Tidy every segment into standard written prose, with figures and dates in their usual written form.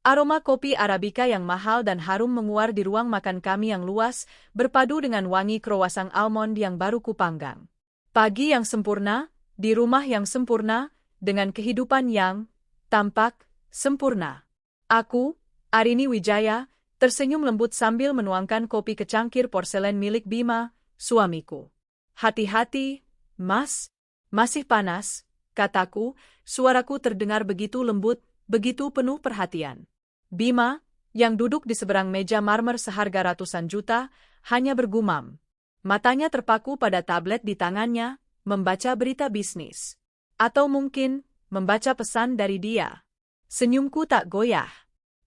Aroma kopi Arabica yang mahal dan harum menguar di ruang makan kami yang luas, berpadu dengan wangi kroasang almond yang baru kupanggang. Pagi yang sempurna, di rumah yang sempurna, dengan kehidupan yang tampak sempurna. Aku, Arini Wijaya, tersenyum lembut sambil menuangkan kopi ke cangkir porselen milik Bima, suamiku. Hati-hati, Mas, masih panas, kataku, suaraku terdengar begitu lembut, begitu penuh perhatian. Bima, yang duduk di seberang meja marmer seharga ratusan juta, hanya bergumam. Matanya terpaku pada tablet di tangannya, membaca berita bisnis. Atau mungkin, membaca pesan dari dia. Senyumku tak goyah.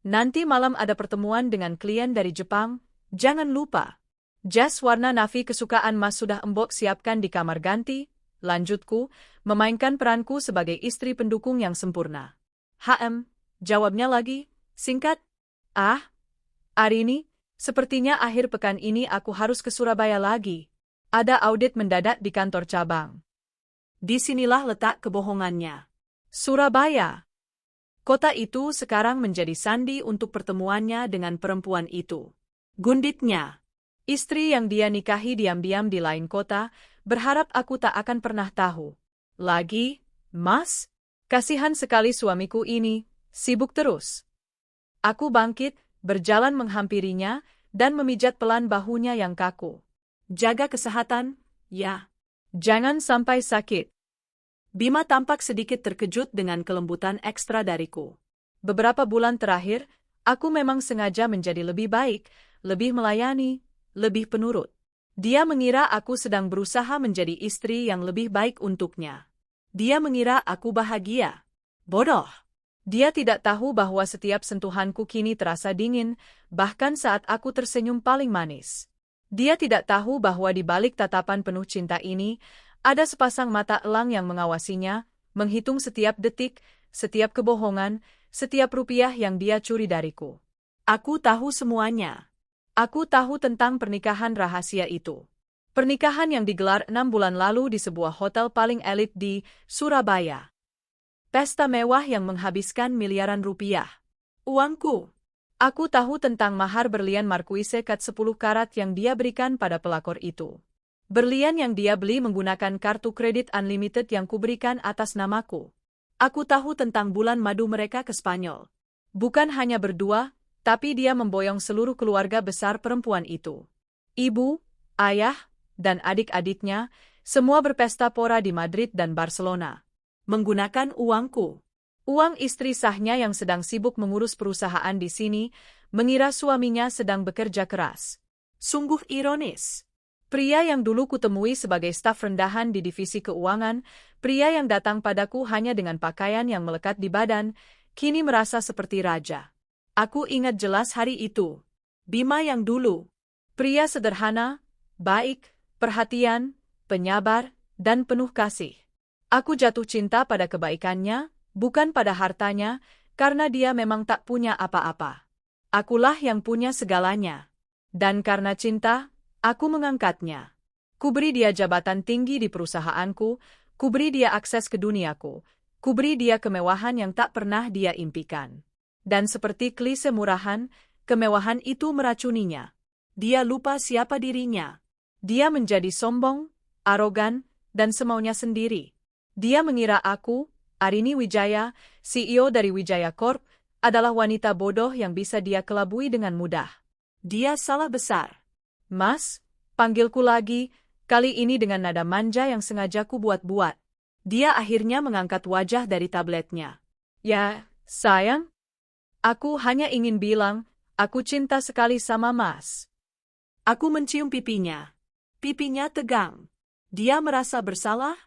Nanti malam ada pertemuan dengan klien dari Jepang, jangan lupa. Jas warna navy kesukaan Mas sudah Embok siapkan di kamar ganti, lanjutku, memainkan peranku sebagai istri pendukung yang sempurna. Jawabnya lagi. Singkat, Arini, sepertinya akhir pekan ini aku harus ke Surabaya lagi. Ada audit mendadak di kantor cabang. Disinilah letak kebohongannya. Surabaya. Kota itu sekarang menjadi sandi untuk pertemuannya dengan perempuan itu. Gunditnya. Istri yang dia nikahi diam-diam di lain kota, berharap aku tak akan pernah tahu. Lagi, Mas, kasihan sekali suamiku ini, sibuk terus. Aku bangkit, berjalan menghampirinya, dan memijat pelan bahunya yang kaku. Jaga kesehatan, ya. Jangan sampai sakit. Bima tampak sedikit terkejut dengan kelembutan ekstra dariku. Beberapa bulan terakhir, aku memang sengaja menjadi lebih baik, lebih melayani, lebih penurut. Dia mengira aku sedang berusaha menjadi istri yang lebih baik untuknya. Dia mengira aku bahagia. Bodoh. Dia tidak tahu bahwa setiap sentuhanku kini terasa dingin, bahkan saat aku tersenyum paling manis. Dia tidak tahu bahwa di balik tatapan penuh cinta ini, ada sepasang mata elang yang mengawasinya, menghitung setiap detik, setiap kebohongan, setiap rupiah yang dia curi dariku. Aku tahu semuanya. Aku tahu tentang pernikahan rahasia itu. Pernikahan yang digelar 6 bulan lalu di sebuah hotel paling elit di Surabaya. Pesta mewah yang menghabiskan miliaran rupiah. Uangku. Aku tahu tentang mahar berlian Marquise cut 10 karat yang dia berikan pada pelakor itu. Berlian yang dia beli menggunakan kartu kredit unlimited yang kuberikan atas namaku. Aku tahu tentang bulan madu mereka ke Spanyol. Bukan hanya berdua, tapi dia memboyong seluruh keluarga besar perempuan itu. Ibu, ayah, dan adik-adiknya, semua berpesta pora di Madrid dan Barcelona. Menggunakan uangku. Uang istri sahnya yang sedang sibuk mengurus perusahaan di sini, mengira suaminya sedang bekerja keras. Sungguh ironis. Pria yang dulu kutemui sebagai staf rendahan di divisi keuangan, pria yang datang padaku hanya dengan pakaian yang melekat di badan, kini merasa seperti raja. Aku ingat jelas hari itu. Bima yang dulu. Pria sederhana, baik, perhatian, penyabar, dan penuh kasih. Aku jatuh cinta pada kebaikannya, bukan pada hartanya, karena dia memang tak punya apa-apa. Akulah yang punya segalanya. Dan karena cinta, aku mengangkatnya. Kuberi dia jabatan tinggi di perusahaanku, kuberi dia akses ke duniaku, kuberi dia kemewahan yang tak pernah dia impikan. Dan seperti klise murahan, kemewahan itu meracuninya. Dia lupa siapa dirinya. Dia menjadi sombong, arogan, dan semaunya sendiri. Dia mengira aku, Arini Wijaya, CEO dari Wijaya Corp, adalah wanita bodoh yang bisa dia kelabui dengan mudah. Dia salah besar. Mas, panggilku lagi, kali ini dengan nada manja yang sengaja ku buat-buat. Dia akhirnya mengangkat wajah dari tabletnya. Ya, sayang. Aku hanya ingin bilang, aku cinta sekali sama Mas. Aku mencium pipinya. Pipinya tegang. Dia merasa bersalah?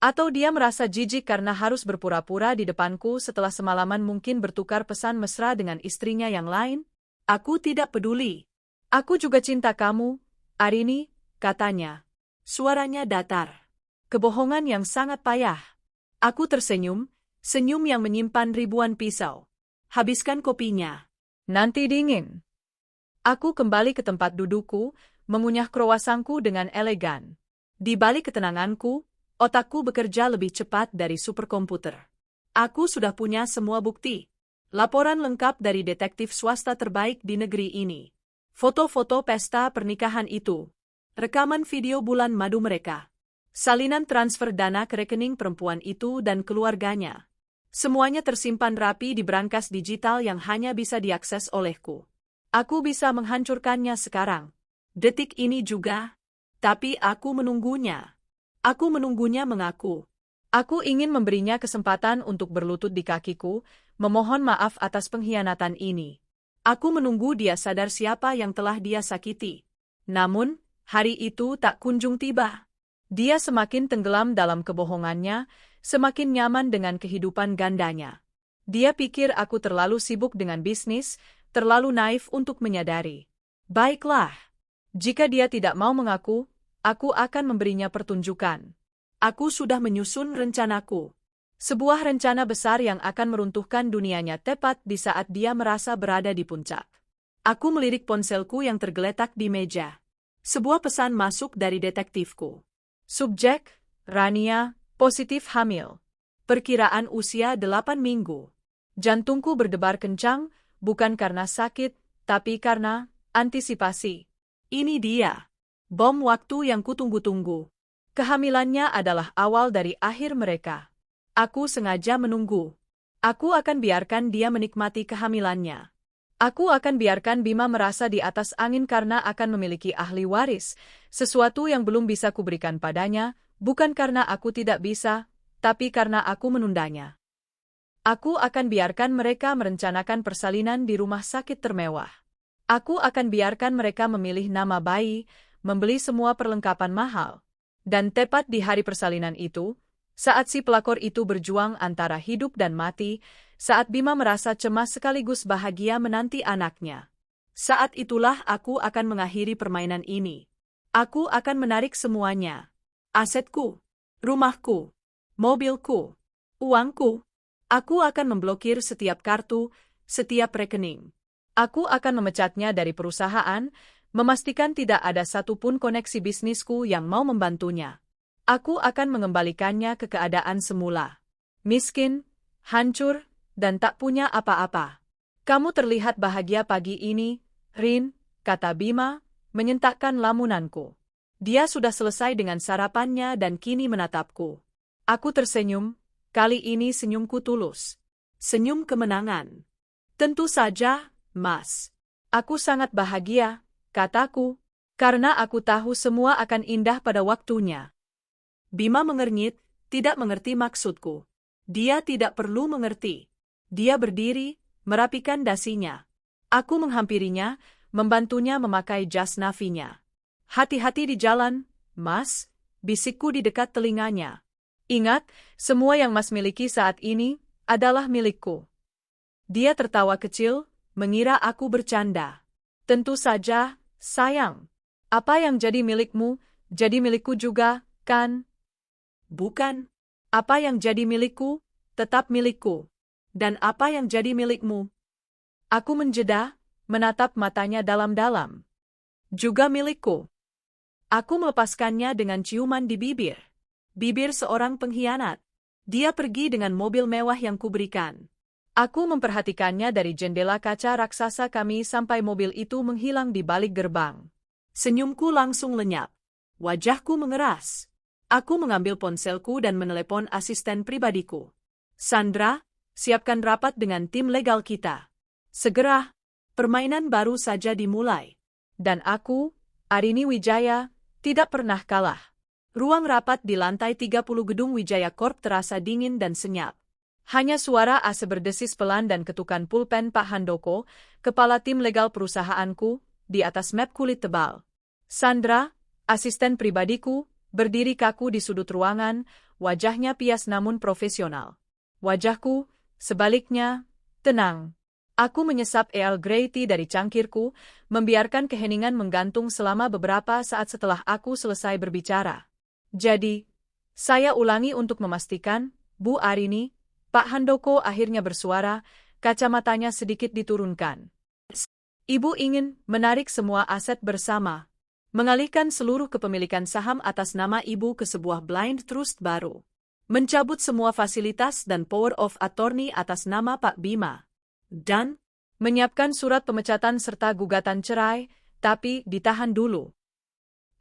Atau dia merasa jijik karena harus berpura-pura di depanku setelah semalaman mungkin bertukar pesan mesra dengan istrinya yang lain? Aku tidak peduli. Aku juga cinta kamu, Arini, katanya. Suaranya datar. Kebohongan yang sangat payah. Aku tersenyum, senyum yang menyimpan ribuan pisau. Habiskan kopinya. Nanti dingin. Aku kembali ke tempat dudukku, mengunyah kroasangku dengan elegan. Di balik ketenanganku, otakku bekerja lebih cepat dari superkomputer. Aku sudah punya semua bukti. Laporan lengkap dari detektif swasta terbaik di negeri ini. Foto-foto pesta pernikahan itu. Rekaman video bulan madu mereka. Salinan transfer dana ke rekening perempuan itu dan keluarganya. Semuanya tersimpan rapi di brankas digital yang hanya bisa diakses olehku. Aku bisa menghancurkannya sekarang. Detik ini juga. Tapi aku menunggunya. Aku menunggunya mengaku. Aku ingin memberinya kesempatan untuk berlutut di kakiku, memohon maaf atas pengkhianatan ini. Aku menunggu dia sadar siapa yang telah dia sakiti. Namun, hari itu tak kunjung tiba. Dia semakin tenggelam dalam kebohongannya, semakin nyaman dengan kehidupan gandanya. Dia pikir aku terlalu sibuk dengan bisnis, terlalu naif untuk menyadari. Baiklah. Jika dia tidak mau mengaku, aku akan memberinya pertunjukan. Aku sudah menyusun rencanaku. Sebuah rencana besar yang akan meruntuhkan dunianya tepat di saat dia merasa berada di puncak. Aku melirik ponselku yang tergeletak di meja. Sebuah pesan masuk dari detektifku. Subjek, Rania, positif hamil. Perkiraan usia 8 minggu. Jantungku berdebar kencang, bukan karena sakit, tapi karena antisipasi. Ini dia. Bom waktu yang kutunggu-tunggu. Kehamilannya adalah awal dari akhir mereka. Aku sengaja menunggu. Aku akan biarkan dia menikmati kehamilannya. Aku akan biarkan Bima merasa di atas angin karena akan memiliki ahli waris, sesuatu yang belum bisa kuberikan padanya, bukan karena aku tidak bisa, tapi karena aku menundanya. Aku akan biarkan mereka merencanakan persalinan di rumah sakit termewah. Aku akan biarkan mereka memilih nama bayi, membeli semua perlengkapan mahal. Dan tepat di hari persalinan itu, saat si pelakor itu berjuang antara hidup dan mati, saat Bima merasa cemas sekaligus bahagia menanti anaknya. Saat itulah aku akan mengakhiri permainan ini. Aku akan menarik semuanya. Asetku, rumahku, mobilku, uangku. Aku akan memblokir setiap kartu, setiap rekening. Aku akan memecatnya dari perusahaan, memastikan tidak ada satupun koneksi bisnisku yang mau membantunya. Aku akan mengembalikannya ke keadaan semula. Miskin, hancur, dan tak punya apa-apa. Kamu terlihat bahagia pagi ini, Rin, kata Bima, menyentakkan lamunanku. Dia sudah selesai dengan sarapannya dan kini menatapku. Aku tersenyum, kali ini senyumku tulus. Senyum kemenangan. Tentu saja, Mas. Aku sangat bahagia, kataku, karena aku tahu semua akan indah pada waktunya. Bima mengernyit, tidak mengerti maksudku. Dia tidak perlu mengerti. Dia berdiri, merapikan dasinya. Aku menghampirinya, membantunya memakai jas navinya. Hati-hati di jalan, Mas, bisikku di dekat telinganya. Ingat, semua yang Mas miliki saat ini adalah milikku. Dia tertawa kecil, mengira aku bercanda. Tentu saja, sayang. Apa yang jadi milikmu, jadi milikku juga, kan? Bukan. Apa yang jadi milikku, tetap milikku. Dan apa yang jadi milikmu? Aku menjeda, menatap matanya dalam-dalam. Juga milikku. Aku melepaskannya dengan ciuman di bibir. Bibir seorang pengkhianat. Dia pergi dengan mobil mewah yang kuberikan. Aku memperhatikannya dari jendela kaca raksasa kami sampai mobil itu menghilang di balik gerbang. Senyumku langsung lenyap. Wajahku mengeras. Aku mengambil ponselku dan menelepon asisten pribadiku. Sandra, siapkan rapat dengan tim legal kita. Segera, permainan baru saja dimulai. Dan aku, Arini Wijaya, tidak pernah kalah. Ruang rapat di lantai 30 gedung Wijaya Corp terasa dingin dan senyap. Hanya suara AC berdesis pelan dan ketukan pulpen Pak Handoko, kepala tim legal perusahaanku, di atas map kulit tebal. Sandra, asisten pribadiku, berdiri kaku di sudut ruangan, wajahnya pias namun profesional. Wajahku, sebaliknya, tenang. Aku menyesap Earl Grey tea dari cangkirku, membiarkan keheningan menggantung selama beberapa saat setelah aku selesai berbicara. Jadi, saya ulangi untuk memastikan, Bu Arini, Pak Handoko akhirnya bersuara, kacamatanya sedikit diturunkan. Ibu ingin menarik semua aset bersama. Mengalihkan seluruh kepemilikan saham atas nama ibu ke sebuah blind trust baru. Mencabut semua fasilitas dan power of attorney atas nama Pak Bima. Dan menyiapkan surat pemecatan serta gugatan cerai, tapi ditahan dulu.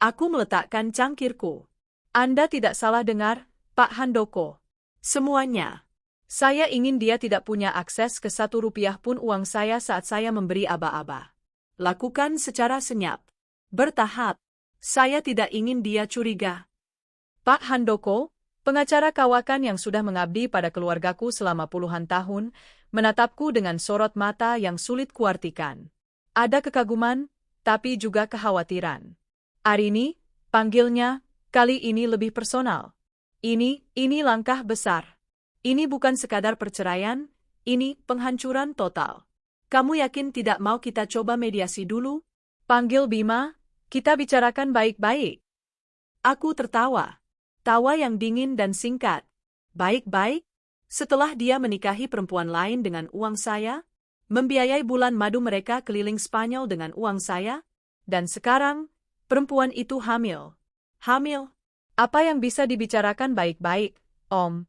aku meletakkan cangkirku. Anda tidak salah dengar, Pak Handoko. Semuanya. Saya ingin dia tidak punya akses ke Rp1 pun uang saya saat saya memberi aba-aba. Lakukan secara senyap. Bertahap. Saya tidak ingin dia curiga. Pak Handoko, pengacara kawakan yang sudah mengabdi pada keluargaku selama puluhan tahun, menatapku dengan sorot mata yang sulit kuartikan. Ada kekaguman, tapi juga kekhawatiran. Arini, panggilnya, kali ini lebih personal. Ini langkah besar. Ini bukan sekadar perceraian, ini penghancuran total. Kamu yakin tidak mau kita coba mediasi dulu? Panggil Bima, kita bicarakan baik-baik. Aku tertawa. Tawa yang dingin dan singkat. Baik-baik? Setelah dia menikahi perempuan lain dengan uang saya? Membiayai bulan madu mereka keliling Spanyol dengan uang saya? Dan sekarang, perempuan itu hamil. Hamil? Apa yang bisa dibicarakan baik-baik, Om?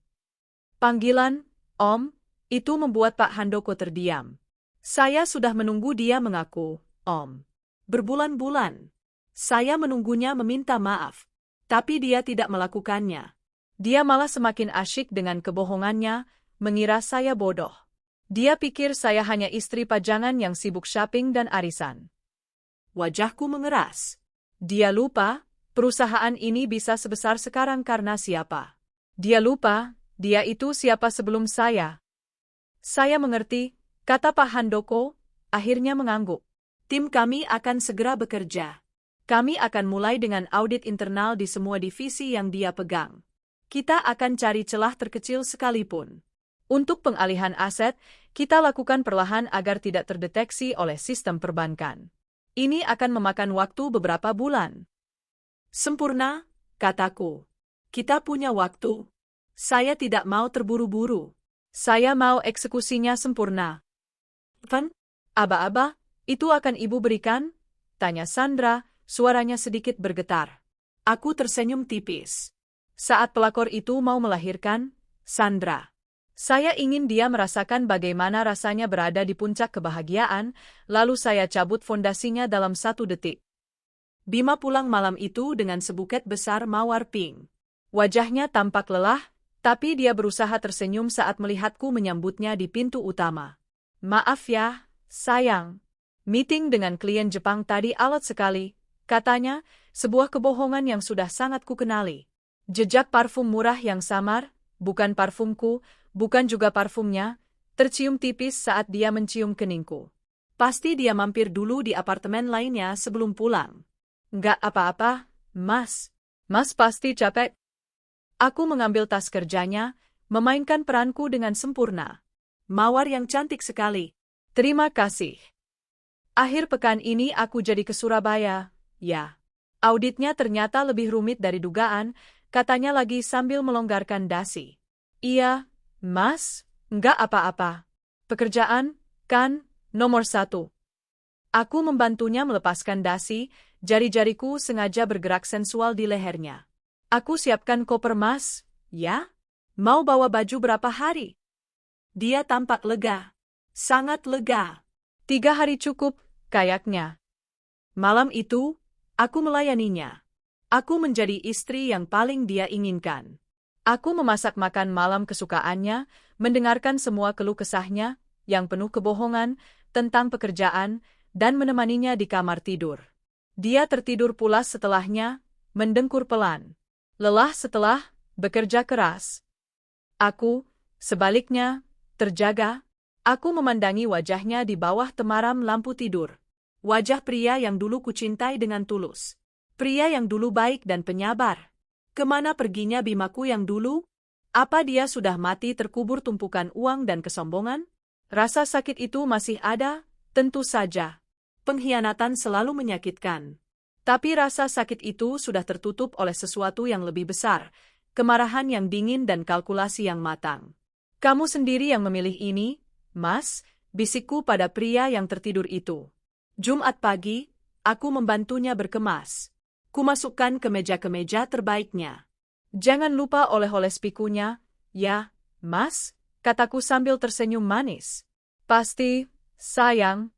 Panggilan, Om, itu membuat Pak Handoko terdiam. Saya sudah menunggu dia mengaku, Om. Berbulan-bulan. Saya menunggunya meminta maaf. Tapi dia tidak melakukannya. Dia malah semakin asyik dengan kebohongannya, mengira saya bodoh. Dia pikir saya hanya istri pajangan yang sibuk shopping dan arisan. Wajahku mengeras. Dia lupa, perusahaan ini bisa sebesar sekarang karena siapa. Dia lupa, dia itu siapa sebelum saya. Saya mengerti, kata Pak Handoko, akhirnya mengangguk. Tim kami akan segera bekerja. Kami akan mulai dengan audit internal di semua divisi yang dia pegang. Kita akan cari celah terkecil sekalipun. Untuk pengalihan aset, kita lakukan perlahan agar tidak terdeteksi oleh sistem perbankan. Ini akan memakan waktu beberapa bulan. Sempurna, kataku. Kita punya waktu. Saya tidak mau terburu-buru. Saya mau eksekusinya sempurna. Van? Aba-aba, itu akan Ibu berikan? Tanya Sandra, suaranya sedikit bergetar. Aku tersenyum tipis. Saat pelakor itu mau melahirkan, Sandra. Saya ingin dia merasakan bagaimana rasanya berada di puncak kebahagiaan, lalu saya cabut fondasinya dalam 1 detik. Bima pulang malam itu dengan sebuket besar mawar pink. Wajahnya tampak lelah, tapi dia berusaha tersenyum saat melihatku menyambutnya di pintu utama. Maaf ya, sayang. Meeting dengan klien Jepang tadi alot sekali, katanya, sebuah kebohongan yang sudah sangat kukenali. Jejak parfum murah yang samar, bukan parfumku, bukan juga parfumnya, tercium tipis saat dia mencium keningku. Pasti dia mampir dulu di apartemen lainnya sebelum pulang. Nggak apa-apa, Mas. Mas pasti capek. Aku mengambil tas kerjanya, memainkan peranku dengan sempurna. Mawar yang cantik sekali. Terima kasih. Akhir pekan ini aku jadi ke Surabaya, ya. Auditnya ternyata lebih rumit dari dugaan, katanya lagi sambil melonggarkan dasi. Iya, Mas, nggak apa-apa. Pekerjaan, kan, nomor 1. Aku membantunya melepaskan dasi, jari-jariku sengaja bergerak sensual di lehernya. Aku siapkan koper Mas, ya? Mau bawa baju berapa hari? Dia tampak lega. Sangat lega. 3 hari cukup, kayaknya. Malam itu, aku melayaninya. Aku menjadi istri yang paling dia inginkan. Aku memasak makan malam kesukaannya, mendengarkan semua keluh kesahnya, yang penuh kebohongan, tentang pekerjaan, dan menemaninya di kamar tidur. Dia tertidur pulas setelahnya, mendengkur pelan. Lelah setelah bekerja keras. Aku, sebaliknya, terjaga. Aku memandangi wajahnya di bawah temaram lampu tidur. Wajah pria yang dulu kucintai dengan tulus. Pria yang dulu baik dan penyabar. Kemana perginya Bimaku yang dulu? Apa dia sudah mati terkubur tumpukan uang dan kesombongan? Rasa sakit itu masih ada, tentu saja. Pengkhianatan selalu menyakitkan. Tapi rasa sakit itu sudah tertutup oleh sesuatu yang lebih besar, kemarahan yang dingin dan kalkulasi yang matang. Kamu sendiri yang memilih ini, Mas, bisikku pada pria yang tertidur itu. Jumat pagi, aku membantunya berkemas. Kumasukkan kemeja-kemeja terbaiknya. Jangan lupa oleh-oleh spikunya, ya, Mas, kataku sambil tersenyum manis. Pasti, sayang.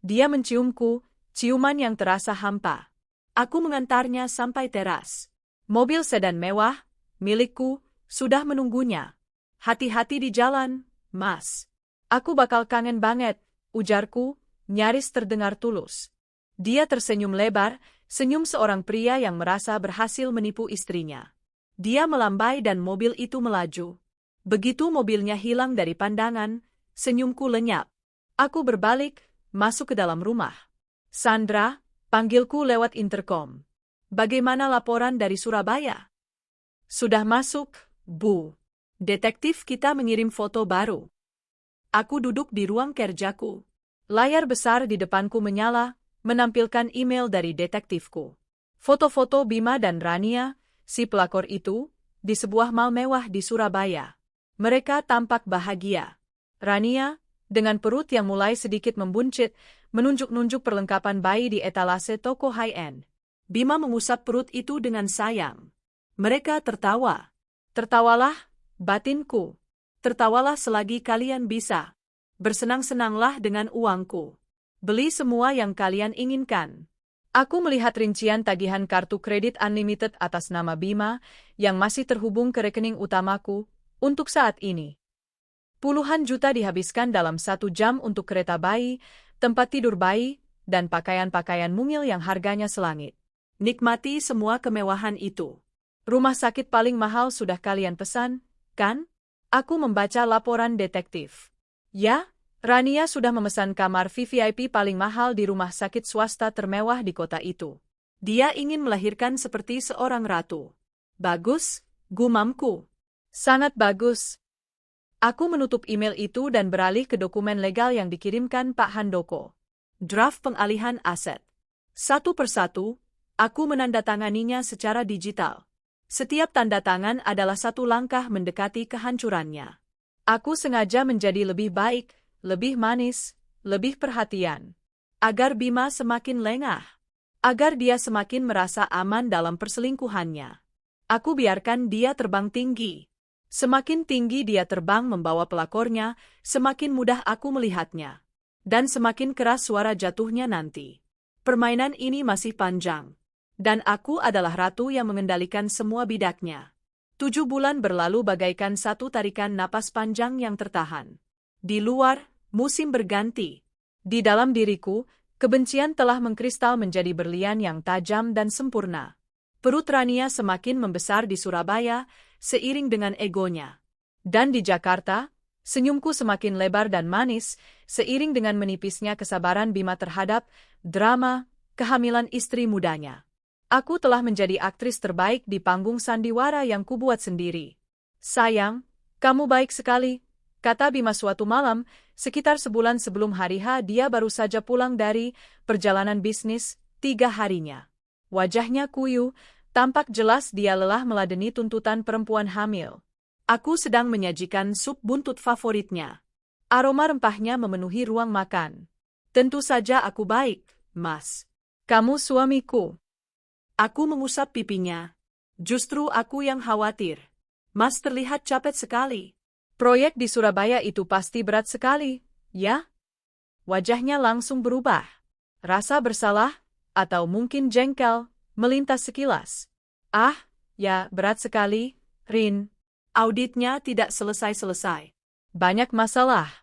Dia menciumku, ciuman yang terasa hampa. Aku mengantarnya sampai teras. Mobil sedan mewah, milikku, sudah menunggunya. Hati-hati di jalan, Mas. Aku bakal kangen banget, ujarku, nyaris terdengar tulus. Dia tersenyum lebar, senyum seorang pria yang merasa berhasil menipu istrinya. Dia melambai dan mobil itu melaju. Begitu mobilnya hilang dari pandangan, senyumku lenyap. Aku berbalik, masuk ke dalam rumah. Sandra, panggilku lewat intercom. Bagaimana laporan dari Surabaya? Sudah masuk, Bu. Detektif kita mengirim foto baru. Aku duduk di ruang kerjaku. Layar besar di depanku menyala, menampilkan email dari detektifku. Foto-foto Bima dan Rania, si pelakor itu, di sebuah mal mewah di Surabaya. Mereka tampak bahagia. Rania, dengan perut yang mulai sedikit membuncit, menunjuk-nunjuk perlengkapan bayi di etalase toko high-end. Bima mengusap perut itu dengan sayang. Mereka tertawa. Tertawalah, batinku. Tertawalah selagi kalian bisa. Bersenang-senanglah dengan uangku. Beli semua yang kalian inginkan. Aku melihat rincian tagihan kartu kredit unlimited atas nama Bima yang masih terhubung ke rekening utamaku untuk saat ini. Puluhan juta dihabiskan dalam 1 jam untuk kereta bayi, tempat tidur bayi, dan pakaian-pakaian mungil yang harganya selangit. Nikmati semua kemewahan itu. Rumah sakit paling mahal sudah kalian pesan, kan? Aku membaca laporan detektif. Ya, Rania sudah memesan kamar VVIP paling mahal di rumah sakit swasta termewah di kota itu. Dia ingin melahirkan seperti seorang ratu. Bagus, gumamku. Sangat bagus. Aku menutup email itu dan beralih ke dokumen legal yang dikirimkan Pak Handoko. Draft pengalihan aset. Satu persatu, aku menandatanganinya secara digital. Setiap tanda tangan adalah satu langkah mendekati kehancurannya. Aku sengaja menjadi lebih baik, lebih manis, lebih perhatian. Agar Bima semakin lengah. Agar dia semakin merasa aman dalam perselingkuhannya. Aku biarkan dia terbang tinggi. Semakin tinggi dia terbang membawa pelakornya, semakin mudah aku melihatnya. Dan semakin keras suara jatuhnya nanti. Permainan ini masih panjang. Dan aku adalah ratu yang mengendalikan semua bidaknya. 7 bulan berlalu bagaikan satu tarikan napas panjang yang tertahan. Di luar, musim berganti. Di dalam diriku, kebencian telah mengkristal menjadi berlian yang tajam dan sempurna. Perut Rania semakin membesar di Surabaya, seiring dengan egonya. Dan di Jakarta, senyumku semakin lebar dan manis, seiring dengan menipisnya kesabaran Bima terhadap drama kehamilan istri mudanya. Aku telah menjadi aktris terbaik di panggung sandiwara yang kubuat sendiri. Sayang, kamu baik sekali, kata Bima suatu malam, sekitar sebulan sebelum hari H dia baru saja pulang dari perjalanan bisnis 3 harinya. Wajahnya kuyu, tampak jelas dia lelah meladeni tuntutan perempuan hamil. Aku sedang menyajikan sup buntut favoritnya. Aroma rempahnya memenuhi ruang makan. Tentu saja aku baik, Mas. Kamu suamiku. Aku mengusap pipinya. Justru aku yang khawatir. Mas terlihat capek sekali. Proyek di Surabaya itu pasti berat sekali, ya? Wajahnya langsung berubah. Rasa bersalah, atau mungkin jengkel, melintas sekilas. Ah, ya berat sekali, Rin. Auditnya tidak selesai-selesai. Banyak masalah.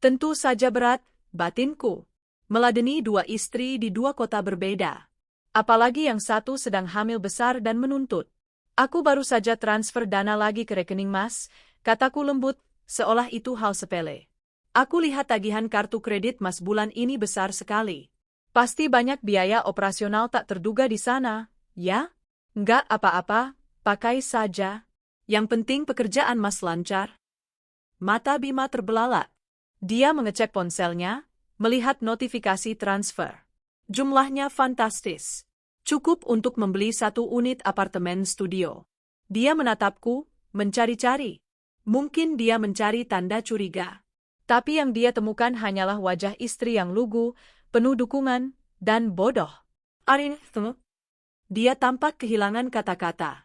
Tentu saja berat, batinku. Meladeni 2 istri di 2 kota berbeda. Apalagi yang satu sedang hamil besar dan menuntut. Aku baru saja transfer dana lagi ke rekening Mas, kataku lembut, seolah itu hal sepele. Aku lihat tagihan kartu kredit Mas bulan ini besar sekali. Pasti banyak biaya operasional tak terduga di sana, ya? Enggak apa-apa, pakai saja. Yang penting pekerjaan Mas lancar. Mata Bima terbelalak. Dia mengecek ponselnya, melihat notifikasi transfer. Jumlahnya fantastis. Cukup untuk membeli 1 unit apartemen studio. Dia menatapku, mencari-cari. Mungkin dia mencari tanda curiga. Tapi yang dia temukan hanyalah wajah istri yang lugu, penuh dukungan, dan bodoh. Arin, dia tampak kehilangan kata-kata.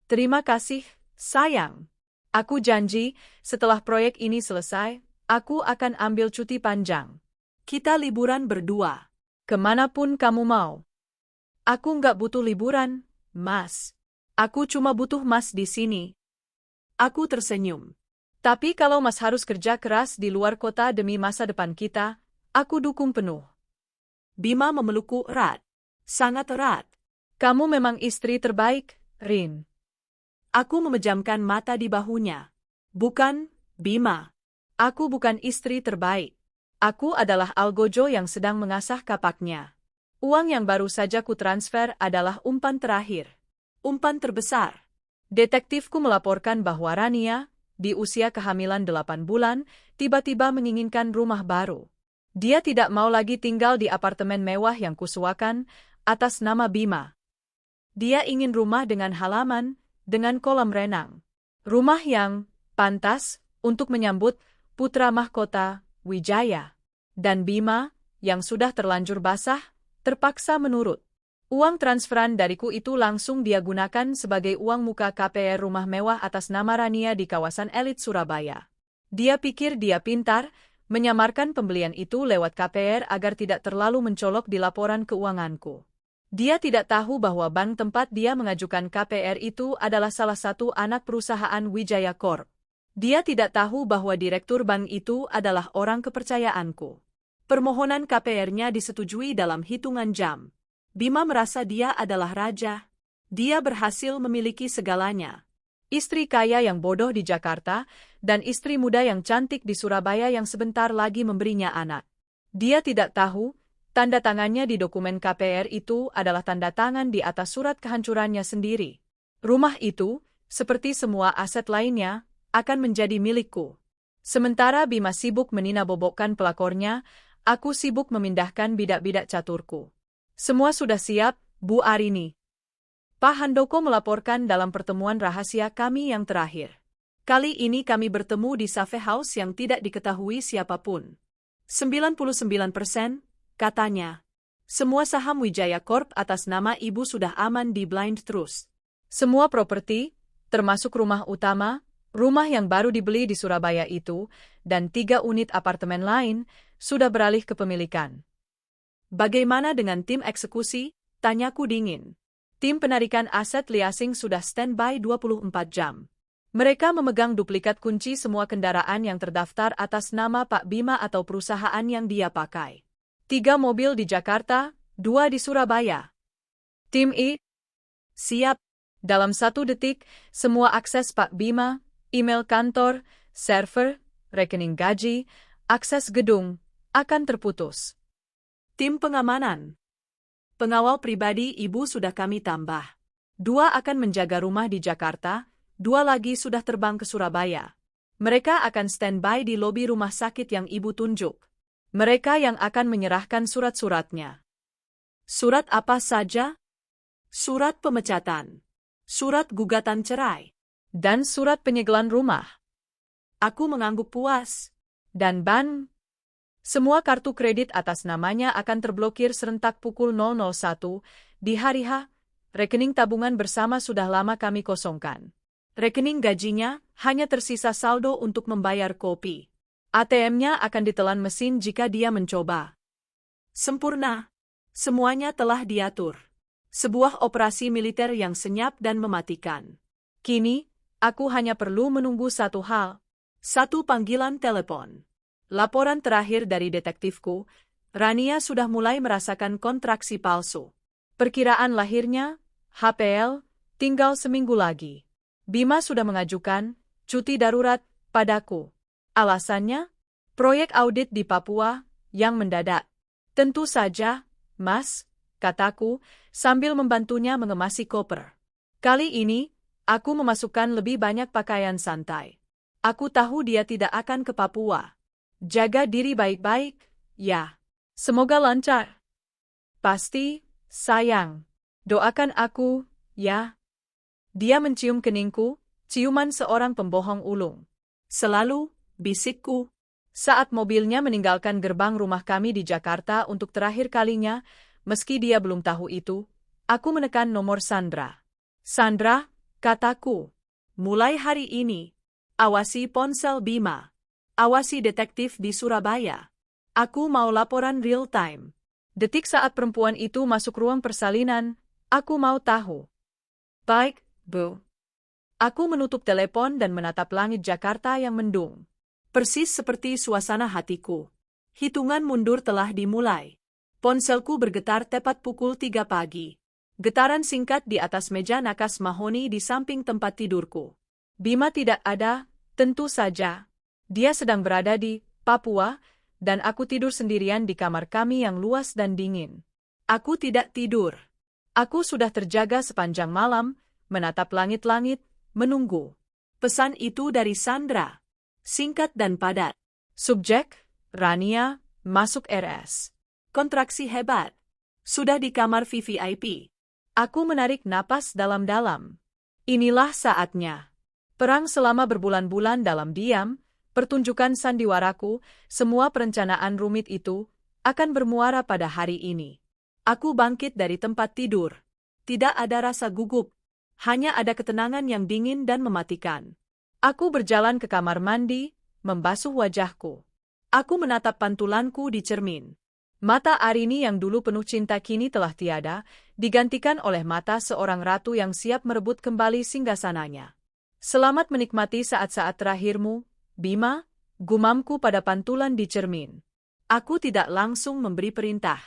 Terima kasih, sayang. Aku janji, setelah proyek ini selesai, Aku akan ambil cuti panjang. Kita liburan berdua. Kemanapun kamu mau. Aku nggak butuh liburan, Mas. Aku cuma butuh Mas di sini. Aku tersenyum. Tapi kalau Mas harus kerja keras di luar kota demi masa depan kita, aku dukung penuh. Bima memelukku erat. Sangat erat. Kamu memang istri terbaik, Rin. Aku memejamkan mata di bahunya. Bukan, Bima. Aku bukan istri terbaik. Aku adalah algojo yang sedang mengasah kapaknya. Uang yang baru saja kutransfer adalah umpan terakhir. Umpan terbesar. Detektifku melaporkan bahwa Rania, di usia kehamilan 8 bulan, tiba-tiba menginginkan rumah baru. Dia tidak mau lagi tinggal di apartemen mewah yang kusuakan atas nama Bima. Dia ingin rumah dengan halaman, dengan kolam renang. Rumah yang pantas untuk menyambut putra mahkota, Wijaya. Dan Bima, yang sudah terlanjur basah, terpaksa menurut. Uang transferan dariku itu langsung dia gunakan sebagai uang muka KPR rumah mewah atas nama Rania di kawasan elit Surabaya. Dia pikir dia pintar, menyamarkan pembelian itu lewat KPR agar tidak terlalu mencolok di laporan keuanganku. Dia tidak tahu bahwa bank tempat dia mengajukan KPR itu adalah salah satu anak perusahaan Wijaya Corp. Dia tidak tahu bahwa direktur bank itu adalah orang kepercayaanku. Permohonan KPR-nya disetujui dalam hitungan jam. Bima merasa dia adalah raja. Dia berhasil memiliki segalanya. Istri kaya yang bodoh di Jakarta, dan istri muda yang cantik di Surabaya yang sebentar lagi memberinya anak. Dia tidak tahu, tanda tangannya di dokumen KPR itu adalah tanda tangan di atas surat kehancurannya sendiri. Rumah itu, seperti semua aset lainnya, akan menjadi milikku. Sementara Bima sibuk menina-bobokkan pelakornya, aku sibuk memindahkan bidak-bidak caturku. Semua sudah siap, Bu Arini. Pak Handoko melaporkan dalam pertemuan rahasia kami yang terakhir. Kali ini kami bertemu di Safe House yang tidak diketahui siapapun. 99%, katanya. Semua saham Wijaya Corp atas nama ibu sudah aman di Blind Trust. Semua properti, termasuk rumah utama, rumah yang baru dibeli di Surabaya itu, dan 3 unit apartemen lain, sudah beralih ke pemilikan. Bagaimana dengan tim eksekusi? Tanyaku dingin. Tim penarikan aset leasing sudah standby 24 jam. Mereka memegang duplikat kunci semua kendaraan yang terdaftar atas nama Pak Bima atau perusahaan yang dia pakai. 3 mobil di Jakarta, 2 di Surabaya. Tim I. Siap. Dalam 1 detik, semua akses Pak Bima, email kantor, server, rekening gaji, akses gedung, akan terputus. Tim pengamanan. Pengawal pribadi ibu sudah kami tambah. 2 akan menjaga rumah di Jakarta, 2 lagi sudah terbang ke Surabaya. Mereka akan standby di lobi rumah sakit yang ibu tunjuk. Mereka yang akan menyerahkan surat-suratnya. Surat apa saja? Surat pemecatan, surat gugatan cerai, dan surat penyegelan rumah. Aku mengangguk puas. Dan semua kartu kredit atas namanya akan terblokir serentak pukul 001 di hari H. Rekening tabungan bersama sudah lama kami kosongkan. Rekening gajinya hanya tersisa saldo untuk membayar kopi. ATM-nya akan ditelan mesin jika dia mencoba. Sempurna. Semuanya telah diatur. Sebuah operasi militer yang senyap dan mematikan. Kini, aku hanya perlu menunggu satu hal. 1 panggilan telepon. Laporan terakhir dari detektifku, Rania sudah mulai merasakan kontraksi palsu. Perkiraan lahirnya, HPL, tinggal seminggu lagi. Bima sudah mengajukan cuti darurat padaku. Alasannya, proyek audit di Papua yang mendadak. Tentu saja, Mas, kataku, sambil membantunya mengemasi koper. Kali ini, aku memasukkan lebih banyak pakaian santai. Aku tahu dia tidak akan ke Papua. Jaga diri baik-baik, ya. Semoga lancar. Pasti, sayang. Doakan aku, ya. Dia mencium keningku, ciuman seorang pembohong ulung. Selalu, bisikku. Saat mobilnya meninggalkan gerbang rumah kami di Jakarta untuk terakhir kalinya, meski dia belum tahu itu, aku menekan nomor Sandra. Sandra, kataku. Mulai hari ini, awasi ponsel Bima. Awasi detektif di Surabaya. Aku mau laporan real time. Detik saat perempuan itu masuk ruang persalinan, aku mau tahu. Baik, Bu. Aku menutup telepon dan menatap langit Jakarta yang mendung. Persis seperti suasana hatiku. Hitungan mundur telah dimulai. Ponselku bergetar tepat pukul 3 pagi. Getaran singkat di atas meja nakas mahoni di samping tempat tidurku. Bima tidak ada, tentu saja. Dia sedang berada di Papua, dan aku tidur sendirian di kamar kami yang luas dan dingin. Aku tidak tidur. Aku sudah terjaga sepanjang malam, menatap langit-langit, menunggu. Pesan itu dari Sandra. Singkat dan padat. Subjek, Rania, masuk RS. Kontraksi hebat. Sudah di kamar VVIP. Aku menarik napas dalam-dalam. Inilah saatnya. Perang selama berbulan-bulan dalam diam, pertunjukan sandiwaraku, semua perencanaan rumit itu, akan bermuara pada hari ini. Aku bangkit dari tempat tidur. Tidak ada rasa gugup. Hanya ada ketenangan yang dingin dan mematikan. Aku berjalan ke kamar mandi, membasuh wajahku. Aku menatap pantulanku di cermin. Mata Arini yang dulu penuh cinta kini telah tiada, digantikan oleh mata seorang ratu yang siap merebut kembali singgasananya. Selamat menikmati saat-saat terakhirmu, Bima, gumamku pada pantulan di cermin. Aku tidak langsung memberi perintah.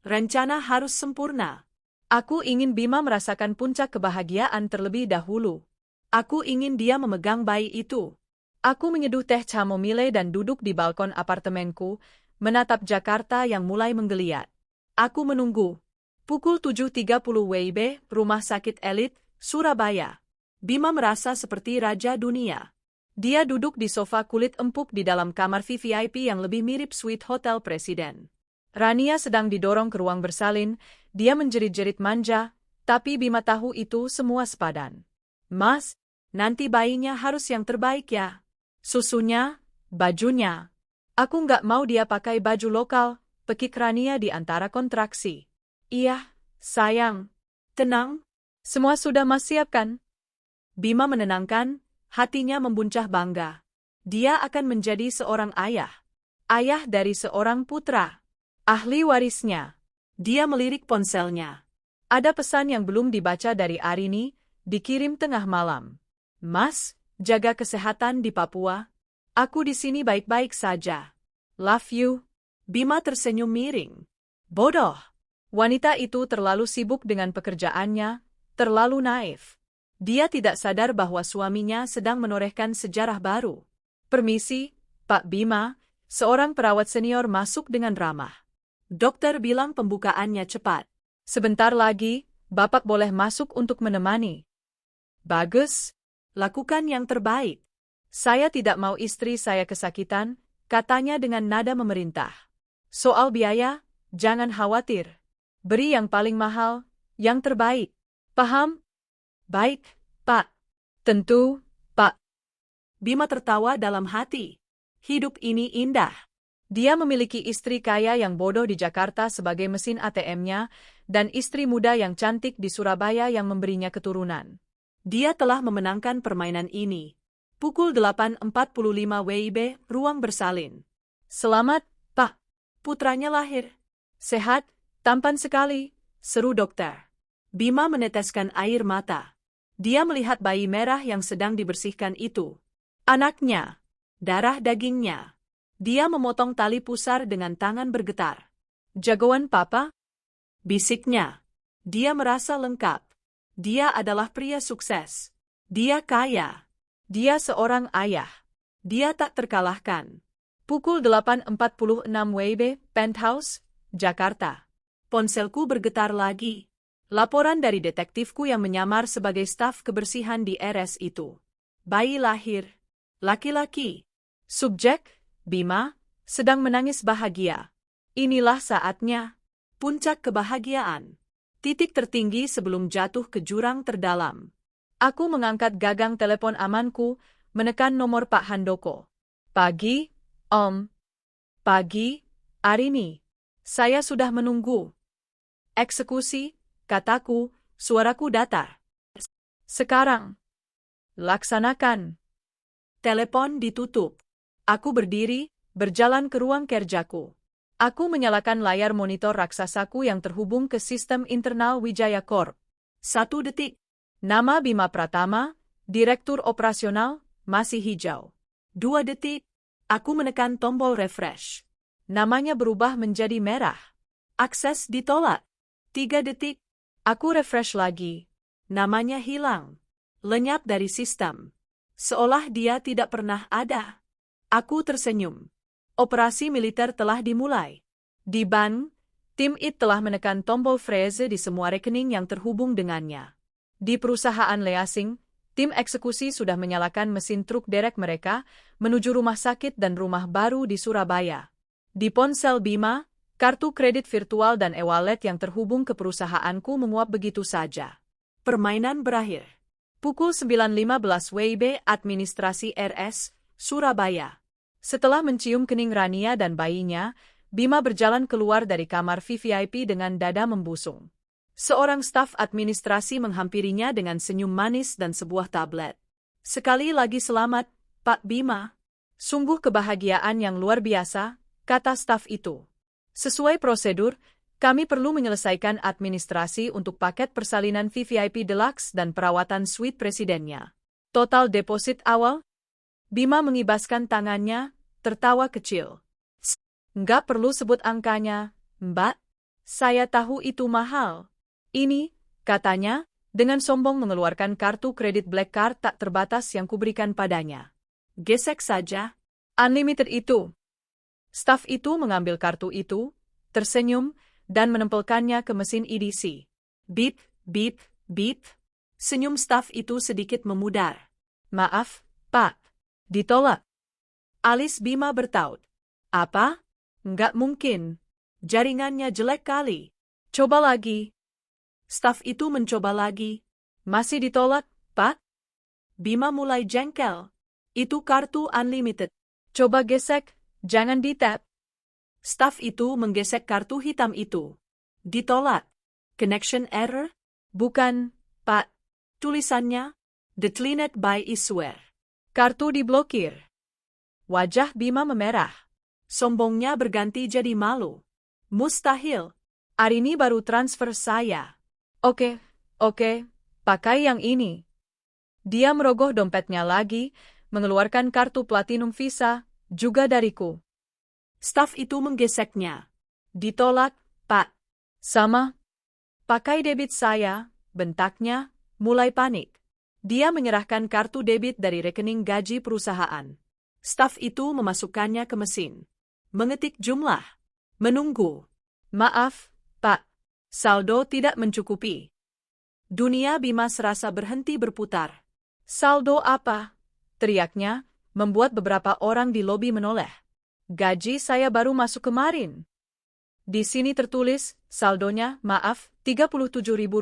Rencana harus sempurna. Aku ingin Bima merasakan puncak kebahagiaan terlebih dahulu. Aku ingin dia memegang bayi itu. Aku menyeduh teh chamomile dan duduk di balkon apartemenku, menatap Jakarta yang mulai menggeliat. Aku menunggu. Pukul 7.30 WIB, Rumah Sakit Elit, Surabaya. Bima merasa seperti raja dunia. Dia duduk di sofa kulit empuk di dalam kamar VVIP yang lebih mirip suite hotel presiden. Rania sedang didorong ke ruang bersalin, dia menjerit-jerit manja, tapi Bima tahu itu semua sepadan. Mas, nanti bayinya harus yang terbaik ya. Susunya, bajunya. Aku nggak mau dia pakai baju lokal, pekik Rania di antara kontraksi. Iya, sayang. Tenang. Semua sudah Mas siapkan. Bima menenangkan, hatinya membuncah bangga. Dia akan menjadi seorang ayah. Ayah dari seorang putra. Ahli warisnya. Dia melirik ponselnya. Ada pesan yang belum dibaca dari Arini, dikirim tengah malam. Mas, jaga kesehatan di Papua. Aku di sini baik-baik saja. Love you. Bima tersenyum miring. Bodoh. Wanita itu terlalu sibuk dengan pekerjaannya, terlalu naif. Dia tidak sadar bahwa suaminya sedang menorehkan sejarah baru. Permisi, Pak Bima, seorang perawat senior masuk dengan ramah. Dokter bilang pembukaannya cepat. Sebentar lagi, Bapak boleh masuk untuk menemani. Bagus. Lakukan yang terbaik. Saya tidak mau istri saya kesakitan, katanya dengan nada memerintah. Soal biaya, jangan khawatir. Beri yang paling mahal, yang terbaik. Paham? Baik, Pak. Tentu, Pak. Bima tertawa dalam hati. Hidup ini indah. Dia memiliki istri kaya yang bodoh di Jakarta sebagai mesin ATM-nya, dan istri muda yang cantik di Surabaya yang memberinya keturunan. Dia telah memenangkan permainan ini. Pukul 8.45 WIB, ruang bersalin. Selamat, Pak. Putranya lahir. Sehat, tampan sekali, seru dokter. Bima meneteskan air mata. Dia melihat bayi merah yang sedang dibersihkan itu. Anaknya. Darah dagingnya. Dia memotong tali pusar dengan tangan bergetar. Jagoan Papa? Bisiknya. Dia merasa lengkap. Dia adalah pria sukses. Dia kaya. Dia seorang ayah. Dia tak terkalahkan. Pukul 8.46 WIB, Penthouse, Jakarta. Ponselku bergetar lagi. Laporan dari detektifku yang menyamar sebagai staf kebersihan di RS itu. Bayi lahir. Laki-laki. Subjek, Bima, sedang menangis bahagia. Inilah saatnya. Puncak kebahagiaan. Titik tertinggi sebelum jatuh ke jurang terdalam. Aku mengangkat gagang telepon amanku, menekan nomor Pak Handoko. Pagi, Om. Pagi, Arini. Saya sudah menunggu. Eksekusi, kataku, suaraku datar. Sekarang. Laksanakan. Telepon ditutup. Aku berdiri, berjalan ke ruang kerjaku. Aku menyalakan layar monitor raksasaku yang terhubung ke sistem internal Wijaya Corp. 1 detik. Nama Bima Pratama, Direktur Operasional, masih hijau. 2 detik. Aku menekan tombol refresh. Namanya berubah menjadi merah. Akses ditolak. 3 detik. Aku refresh lagi. Namanya hilang. Lenyap dari sistem. Seolah dia tidak pernah ada. Aku tersenyum. Operasi militer telah dimulai. Di Ban, tim IT telah menekan tombol freeze di semua rekening yang terhubung dengannya. Di perusahaan leasing, tim eksekusi sudah menyalakan mesin truk derek mereka menuju rumah sakit dan rumah baru di Surabaya. Di ponsel Bima, kartu kredit virtual dan e-wallet yang terhubung ke perusahaanku menguap begitu saja. Permainan berakhir. Pukul 9.15 WIB Administrasi RS, Surabaya. Setelah mencium kening Rania dan bayinya, Bima berjalan keluar dari kamar VVIP dengan dada membusung. Seorang staf administrasi menghampirinya dengan senyum manis dan sebuah tablet. Sekali lagi selamat, Pak Bima. Sungguh kebahagiaan yang luar biasa, kata staf itu. Sesuai prosedur, kami perlu menyelesaikan administrasi untuk paket persalinan VVIP Deluxe dan perawatan suite presidennya. Total deposit awal? Bima mengibaskan tangannya, tertawa kecil. Nggak perlu sebut angkanya, Mbak. Saya tahu itu mahal. Ini, katanya, dengan sombong mengeluarkan kartu kredit Black Card tak terbatas yang kuberikan padanya. Gesek saja. Unlimited itu. Staf itu mengambil kartu itu, tersenyum, dan menempelkannya ke mesin EDC. Beep, beep, beep. Senyum staf itu sedikit memudar. Maaf, Pak. Ditolak. Alis Bima bertaut. Apa? Nggak mungkin. Jaringannya jelek kali. Coba lagi. Staf itu mencoba lagi. Masih ditolak, Pak? Bima mulai jengkel. Itu kartu unlimited. Coba gesek, jangan ditap. Staf itu menggesek kartu hitam itu. Ditolak. Connection error? Bukan, Pak. Tulisannya, declined by issuer. Kartu diblokir. Wajah Bima memerah. Sombongnya berganti jadi malu. Mustahil. Arini baru transfer saya. Oke, pakai yang ini. Dia merogoh dompetnya lagi, mengeluarkan kartu Platinum Visa, juga dariku. Staf itu menggeseknya. Ditolak, Pak. Sama. Pakai debit saya, bentaknya, mulai panik. Dia menyerahkan kartu debit dari rekening gaji perusahaan. Staf itu memasukkannya ke mesin. Mengetik jumlah. Menunggu. Maaf, Pak. Saldo tidak mencukupi. Dunia Bima serasa berhenti berputar. Saldo apa? Teriaknya, membuat beberapa orang di lobi menoleh. Gaji saya baru masuk kemarin. Di sini tertulis, saldonya, maaf, Rp37.000,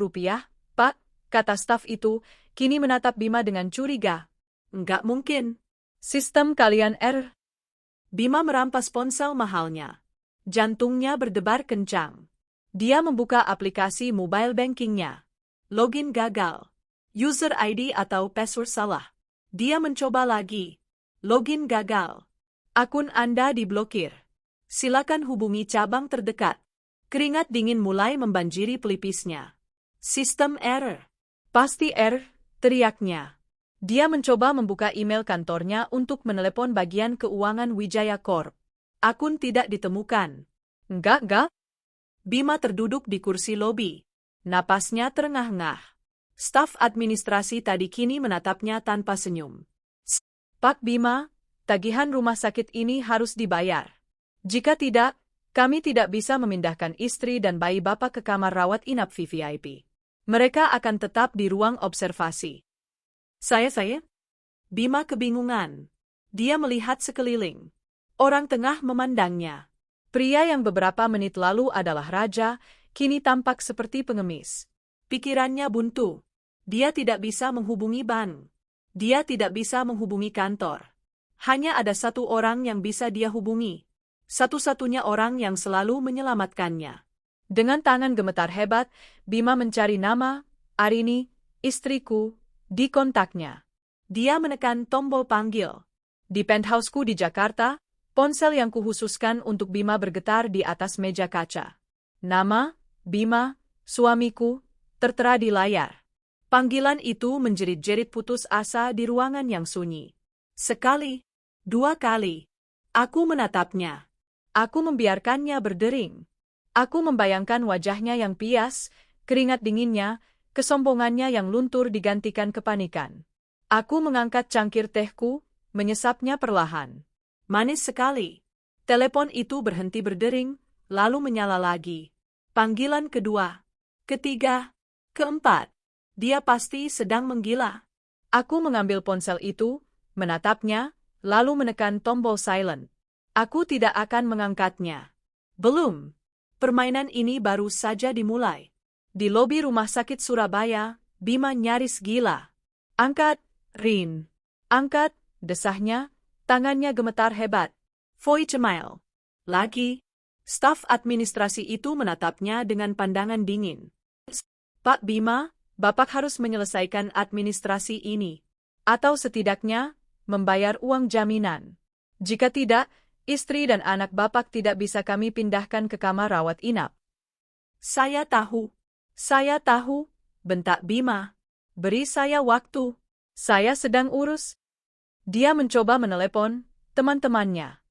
Pak, kata staf itu, kini menatap Bima dengan curiga. Enggak mungkin. Sistem kalian error. Bima merampas ponsel mahalnya. Jantungnya berdebar kencang. Dia membuka aplikasi mobile bankingnya. Login gagal. User ID atau password salah. Dia mencoba lagi. Login gagal. Akun Anda diblokir. Silakan hubungi cabang terdekat. Keringat dingin mulai membanjiri pelipisnya. Sistem error. Pasti error, teriaknya. Dia mencoba membuka email kantornya untuk menelepon bagian keuangan Wijaya Corp. Akun tidak ditemukan. Enggak. Bima terduduk di kursi lobi. Napasnya terengah-engah. Staf administrasi tadi kini menatapnya tanpa senyum. Pak Bima, tagihan rumah sakit ini harus dibayar. Jika tidak, kami tidak bisa memindahkan istri dan bayi Bapak ke kamar rawat inap VVIP. Mereka akan tetap di ruang observasi. Saya? Bima kebingungan. Dia melihat sekeliling. Orang tengah memandangnya. Pria yang beberapa menit lalu adalah raja, kini tampak seperti pengemis. Pikirannya buntu. Dia tidak bisa menghubungi bank. Dia tidak bisa menghubungi kantor. Hanya ada satu orang yang bisa dia hubungi. Satu-satunya orang yang selalu menyelamatkannya. Dengan tangan gemetar hebat, Bima mencari nama, Arini, istriku, di kontaknya. Dia menekan tombol panggil. Di penthouseku di Jakarta, ponsel yang kuhususkan untuk Bima bergetar di atas meja kaca. Nama, Bima, suamiku, tertera di layar. Panggilan itu menjerit-jerit putus asa di ruangan yang sunyi. Sekali, dua kali. Aku menatapnya. Aku membiarkannya berdering. Aku membayangkan wajahnya yang pias, keringat dinginnya, kesombongannya yang luntur digantikan kepanikan. Aku mengangkat cangkir tehku, menyesapnya perlahan. Manis sekali. Telepon itu berhenti berdering, lalu menyala lagi. Panggilan kedua, ketiga, keempat. Dia pasti sedang menggila. Aku mengambil ponsel itu, menatapnya, lalu menekan tombol silent. Aku tidak akan mengangkatnya. Belum. Permainan ini baru saja dimulai. Di lobi rumah sakit Surabaya, Bima nyaris gila. Angkat, Rin. Angkat, desahnya, tangannya gemetar hebat. Voicemail. Lagi. Staf administrasi itu menatapnya dengan pandangan dingin. Pak Bima, Bapak harus menyelesaikan administrasi ini. Atau setidaknya, membayar uang jaminan. Jika tidak, istri dan anak Bapak tidak bisa kami pindahkan ke kamar rawat inap. Saya tahu, bentak Bima. Beri saya waktu. Saya sedang urus. Dia mencoba menelepon teman-temannya.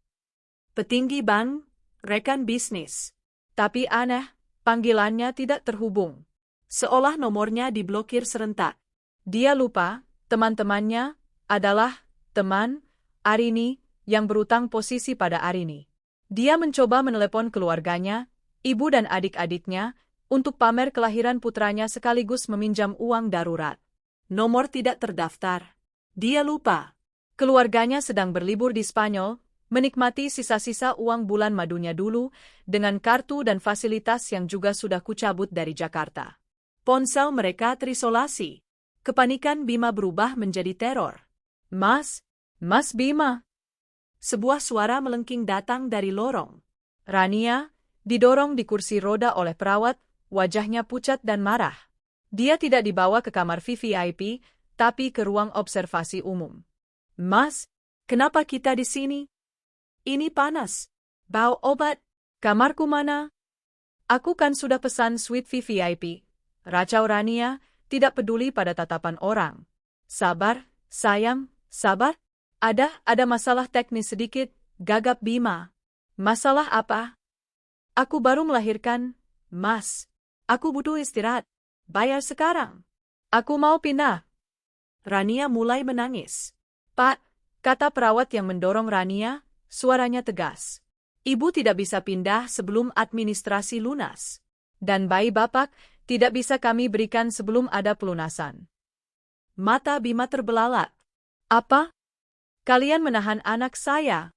Petinggi bank, rekan bisnis. Tapi aneh, panggilannya tidak terhubung. Seolah nomornya diblokir serentak. Dia lupa, teman-temannya adalah teman Arini yang berutang posisi pada Arini. Dia mencoba menelepon keluarganya, ibu dan adik-adiknya, untuk pamer kelahiran putranya sekaligus meminjam uang darurat. Nomor tidak terdaftar. Dia lupa. Keluarganya sedang berlibur di Spanyol, menikmati sisa-sisa uang bulan madunya dulu, dengan kartu dan fasilitas yang juga sudah kucabut dari Jakarta. Ponsel mereka terisolasi. Kepanikan Bima berubah menjadi teror. Mas Bima. Sebuah suara melengking datang dari lorong. Rania, didorong di kursi roda oleh perawat, wajahnya pucat dan marah. Dia tidak dibawa ke kamar VVIP, tapi ke ruang observasi umum. Mas, kenapa kita di sini? Ini panas. Bau obat. Kamarku mana? Aku kan sudah pesan suite VVIP. Racau Rania, tidak peduli pada tatapan orang. Sabar, sayang, sabar. Ada masalah teknis sedikit, gagap Bima. Masalah apa? Aku baru melahirkan, Mas. Aku butuh istirahat. Bayar sekarang. Aku mau pindah. Rania mulai menangis. Pak, kata perawat yang mendorong Rania, suaranya tegas. Ibu tidak bisa pindah sebelum administrasi lunas. Dan bayi Bapak tidak bisa kami berikan sebelum ada pelunasan. Mata Bima terbelalak. Apa? Kalian menahan anak saya?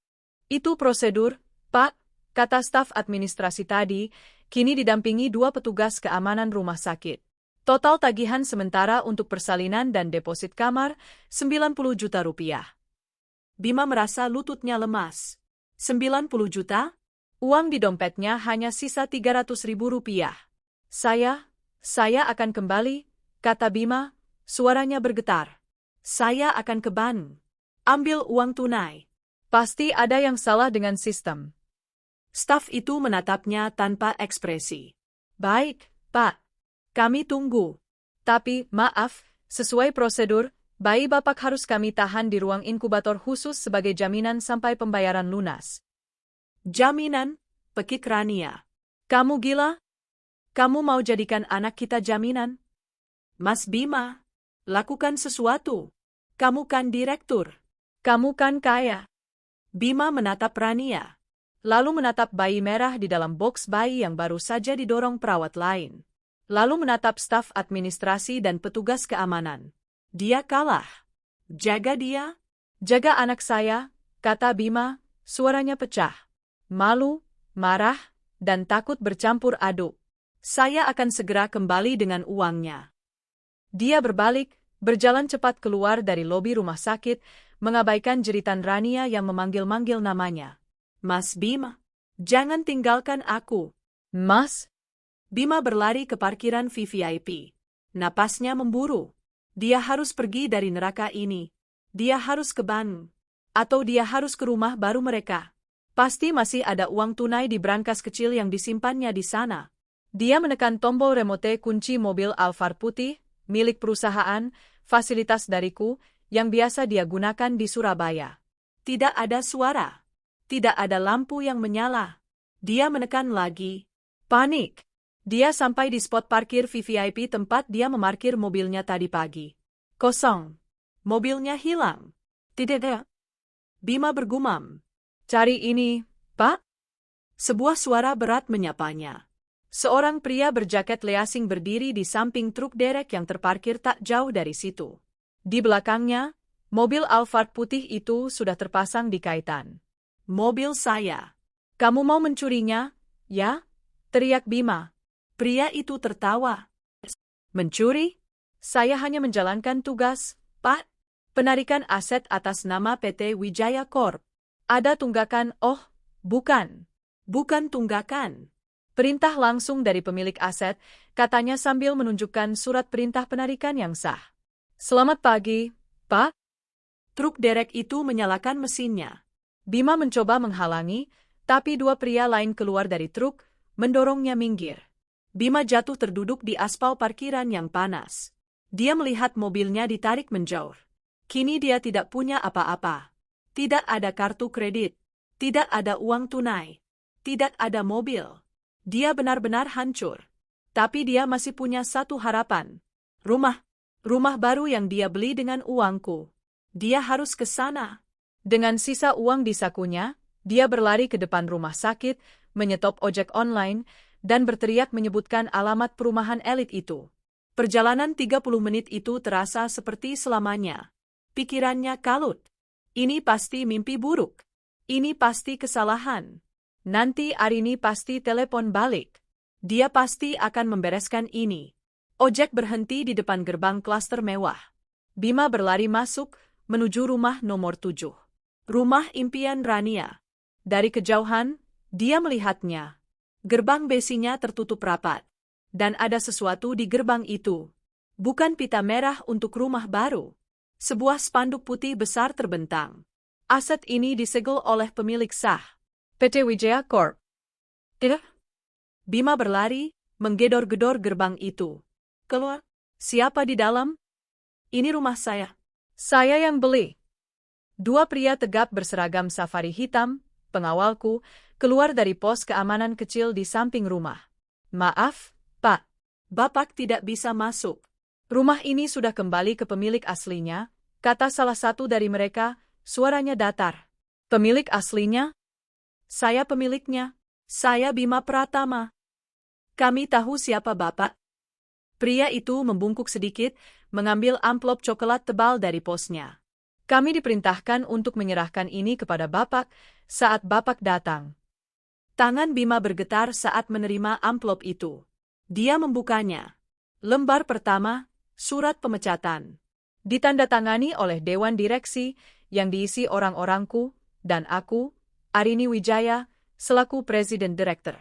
Itu prosedur, Pak, kata staf administrasi tadi, kini didampingi 2 petugas keamanan rumah sakit. Total tagihan sementara untuk persalinan dan deposit kamar, 90 juta rupiah. Bima merasa lututnya lemas. 90 juta? Uang di dompetnya hanya sisa 300.000 rupiah. Saya akan kembali, kata Bima, suaranya bergetar. Saya akan ke bank. Ambil uang tunai. Pasti ada yang salah dengan sistem. Staf itu menatapnya tanpa ekspresi. Baik, Pak. Kami tunggu. Tapi, maaf, sesuai prosedur, bayi Bapak harus kami tahan di ruang inkubator khusus sebagai jaminan sampai pembayaran lunas. Jaminan? Pekik Rania. Kamu gila? Kamu mau jadikan anak kita jaminan? Mas Bima, lakukan sesuatu. Kamu kan direktur. Kamu kan kaya. Bima menatap Rania. Lalu menatap bayi merah di dalam box bayi yang baru saja didorong perawat lain. Lalu menatap staf administrasi dan petugas keamanan. Dia kalah. Jaga dia. Jaga anak saya, kata Bima, suaranya pecah. Malu, marah, dan takut bercampur aduk. Saya akan segera kembali dengan uangnya. Dia berbalik, berjalan cepat keluar dari lobi rumah sakit, mengabaikan jeritan Rania yang memanggil-manggil namanya. Mas Bima, jangan tinggalkan aku. Mas? Bima berlari ke parkiran VVIP. Napasnya memburu. Dia harus pergi dari neraka ini. Dia harus ke bank. Atau dia harus ke rumah baru mereka. Pasti masih ada uang tunai di brankas kecil yang disimpannya di sana. Dia menekan tombol remote kunci mobil Alphard putih, milik perusahaan, fasilitas dariku, yang biasa dia gunakan di Surabaya. Tidak ada suara. Tidak ada lampu yang menyala. Dia menekan lagi. Panik. Dia sampai di spot parkir VVIP tempat dia memarkir mobilnya tadi pagi. Kosong. Mobilnya hilang. Tidak ada. Bima bergumam. Cari ini, Pak? Sebuah suara berat menyapanya. Seorang pria berjaket leasing berdiri di samping truk derek yang terparkir tak jauh dari situ. Di belakangnya, mobil Alphard putih itu sudah terpasang di kaitan. Mobil saya. Kamu mau mencurinya, ya? Teriak Bima. Pria itu tertawa. Mencuri? Saya hanya menjalankan tugas, Pak. Penarikan aset atas nama PT Wijaya Corp. Ada tunggakan, oh, bukan. Bukan tunggakan. Perintah langsung dari pemilik aset, katanya sambil menunjukkan surat perintah penarikan yang sah. Selamat pagi, Pak. Truk derek itu menyalakan mesinnya. Bima mencoba menghalangi, tapi dua pria lain keluar dari truk, mendorongnya minggir. Bima jatuh terduduk di aspal parkiran yang panas. Dia melihat mobilnya ditarik menjauh. Kini dia tidak punya apa-apa. Tidak ada kartu kredit. Tidak ada uang tunai. Tidak ada mobil. Dia benar-benar hancur. Tapi dia masih punya satu harapan. Rumah. Rumah baru yang dia beli dengan uangku. Dia harus ke sana. Dengan sisa uang di sakunya, dia berlari ke depan rumah sakit, menyetop ojek online, dan berteriak menyebutkan alamat perumahan elit itu. Perjalanan 30 menit itu terasa seperti selamanya. Pikirannya kalut. Ini pasti mimpi buruk. Ini pasti kesalahan. Nanti Arini pasti telepon balik. Dia pasti akan membereskan ini. Ojek berhenti di depan gerbang klaster mewah. Bima berlari masuk, menuju rumah nomor 7. Rumah impian Rania. Dari kejauhan, dia melihatnya. Gerbang besinya tertutup rapat. Dan ada sesuatu di gerbang itu. Bukan pita merah untuk rumah baru. Sebuah spanduk putih besar terbentang. Aset ini disegel oleh pemilik sah. PT Wijaya Corp. Tidak. Bima berlari, menggedor-gedor gerbang itu. Keluar. Siapa di dalam? Ini rumah saya. Saya yang beli. Dua pria tegap berseragam safari hitam, pengawalku, keluar dari pos keamanan kecil di samping rumah. Maaf, Pak. Bapak tidak bisa masuk. Rumah ini sudah kembali ke pemilik aslinya, kata salah satu dari mereka, suaranya datar. Pemilik aslinya? Saya pemiliknya. Saya Bima Pratama. Kami tahu siapa Bapak. Pria itu membungkuk sedikit, mengambil amplop coklat tebal dari posnya. Kami diperintahkan untuk menyerahkan ini kepada Bapak saat Bapak datang. Tangan Bima bergetar saat menerima amplop itu. Dia membukanya. Lembar pertama, surat pemecatan. Ditandatangani oleh Dewan Direksi yang diisi orang-orangku dan aku, Arini Wijaya, selaku Presiden Direktur.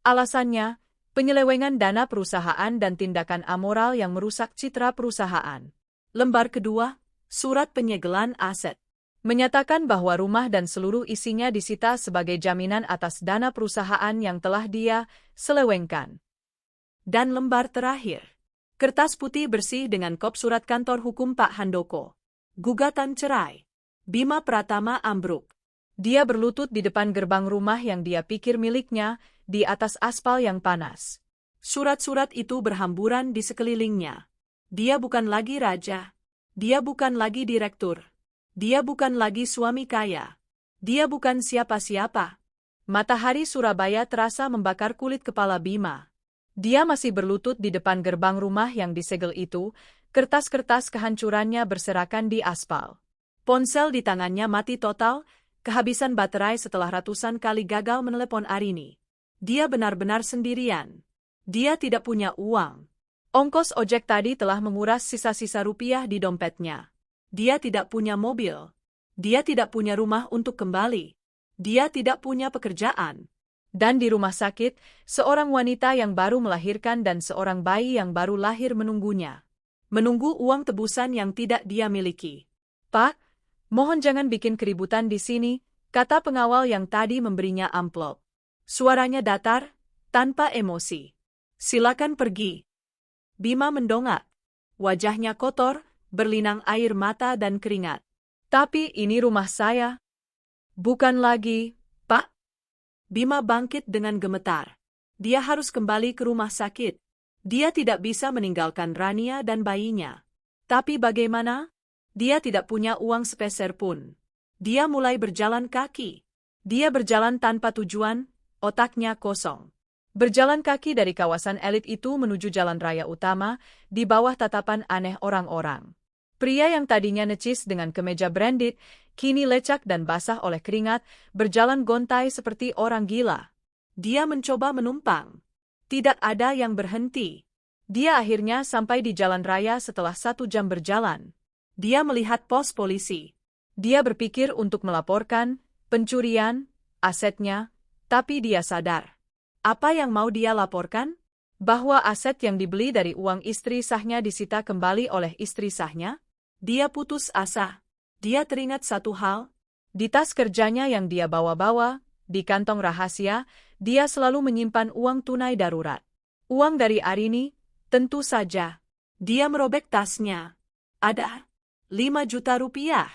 Alasannya, penyelewengan dana perusahaan dan tindakan amoral yang merusak citra perusahaan. Lembar kedua, surat penyegelan aset. Menyatakan bahwa rumah dan seluruh isinya disita sebagai jaminan atas dana perusahaan yang telah dia selewengkan. Dan lembar terakhir, kertas putih bersih dengan kop surat kantor hukum Pak Handoko. Gugatan cerai. Bima Pratama ambruk. Dia berlutut di depan gerbang rumah yang dia pikir miliknya, di atas aspal yang panas. Surat-surat itu berhamburan di sekelilingnya. Dia bukan lagi raja. Dia bukan lagi direktur. Dia bukan lagi suami kaya. Dia bukan siapa-siapa. Matahari Surabaya terasa membakar kulit kepala Bima. Dia masih berlutut di depan gerbang rumah yang disegel itu, kertas-kertas kehancurannya berserakan di aspal. Ponsel di tangannya mati total, kehabisan baterai setelah ratusan kali gagal menelepon Arini. Dia benar-benar sendirian. Dia tidak punya uang. Ongkos ojek tadi telah menguras sisa-sisa rupiah di dompetnya. Dia tidak punya mobil. Dia tidak punya rumah untuk kembali. Dia tidak punya pekerjaan. Dan di rumah sakit, seorang wanita yang baru melahirkan dan seorang bayi yang baru lahir menunggunya. Menunggu uang tebusan yang tidak dia miliki. Pak, Mohon jangan bikin keributan di sini, kata pengawal yang tadi memberinya amplop. Suaranya datar, tanpa emosi. Silakan pergi. Bima mendongak. Wajahnya kotor, berlinang air mata dan keringat. Tapi ini rumah saya. Bukan lagi, Pak. Bima bangkit dengan gemetar. Dia harus kembali ke rumah sakit. Dia tidak bisa meninggalkan Rania dan bayinya. Tapi bagaimana? Dia tidak punya uang sepeser pun. Dia mulai berjalan kaki. Dia berjalan tanpa tujuan, otaknya kosong. Berjalan kaki dari kawasan elit itu menuju jalan raya utama, di bawah tatapan aneh orang-orang. Pria yang tadinya necis dengan kemeja branded, kini lecak dan basah oleh keringat, berjalan gontai seperti orang gila. Dia mencoba menumpang. Tidak ada yang berhenti. Dia akhirnya sampai di jalan raya setelah 1 jam berjalan. Dia melihat pos polisi. Dia berpikir untuk melaporkan pencurian asetnya, tapi dia sadar. Apa yang mau dia laporkan? Bahwa aset yang dibeli dari uang istri sahnya disita kembali oleh istri sahnya? Dia putus asa. Dia teringat satu hal. Di tas kerjanya yang dia bawa-bawa, di kantong rahasia, dia selalu menyimpan uang tunai darurat. Uang dari Arini, tentu saja. Dia merobek tasnya. Ada 5 juta rupiah.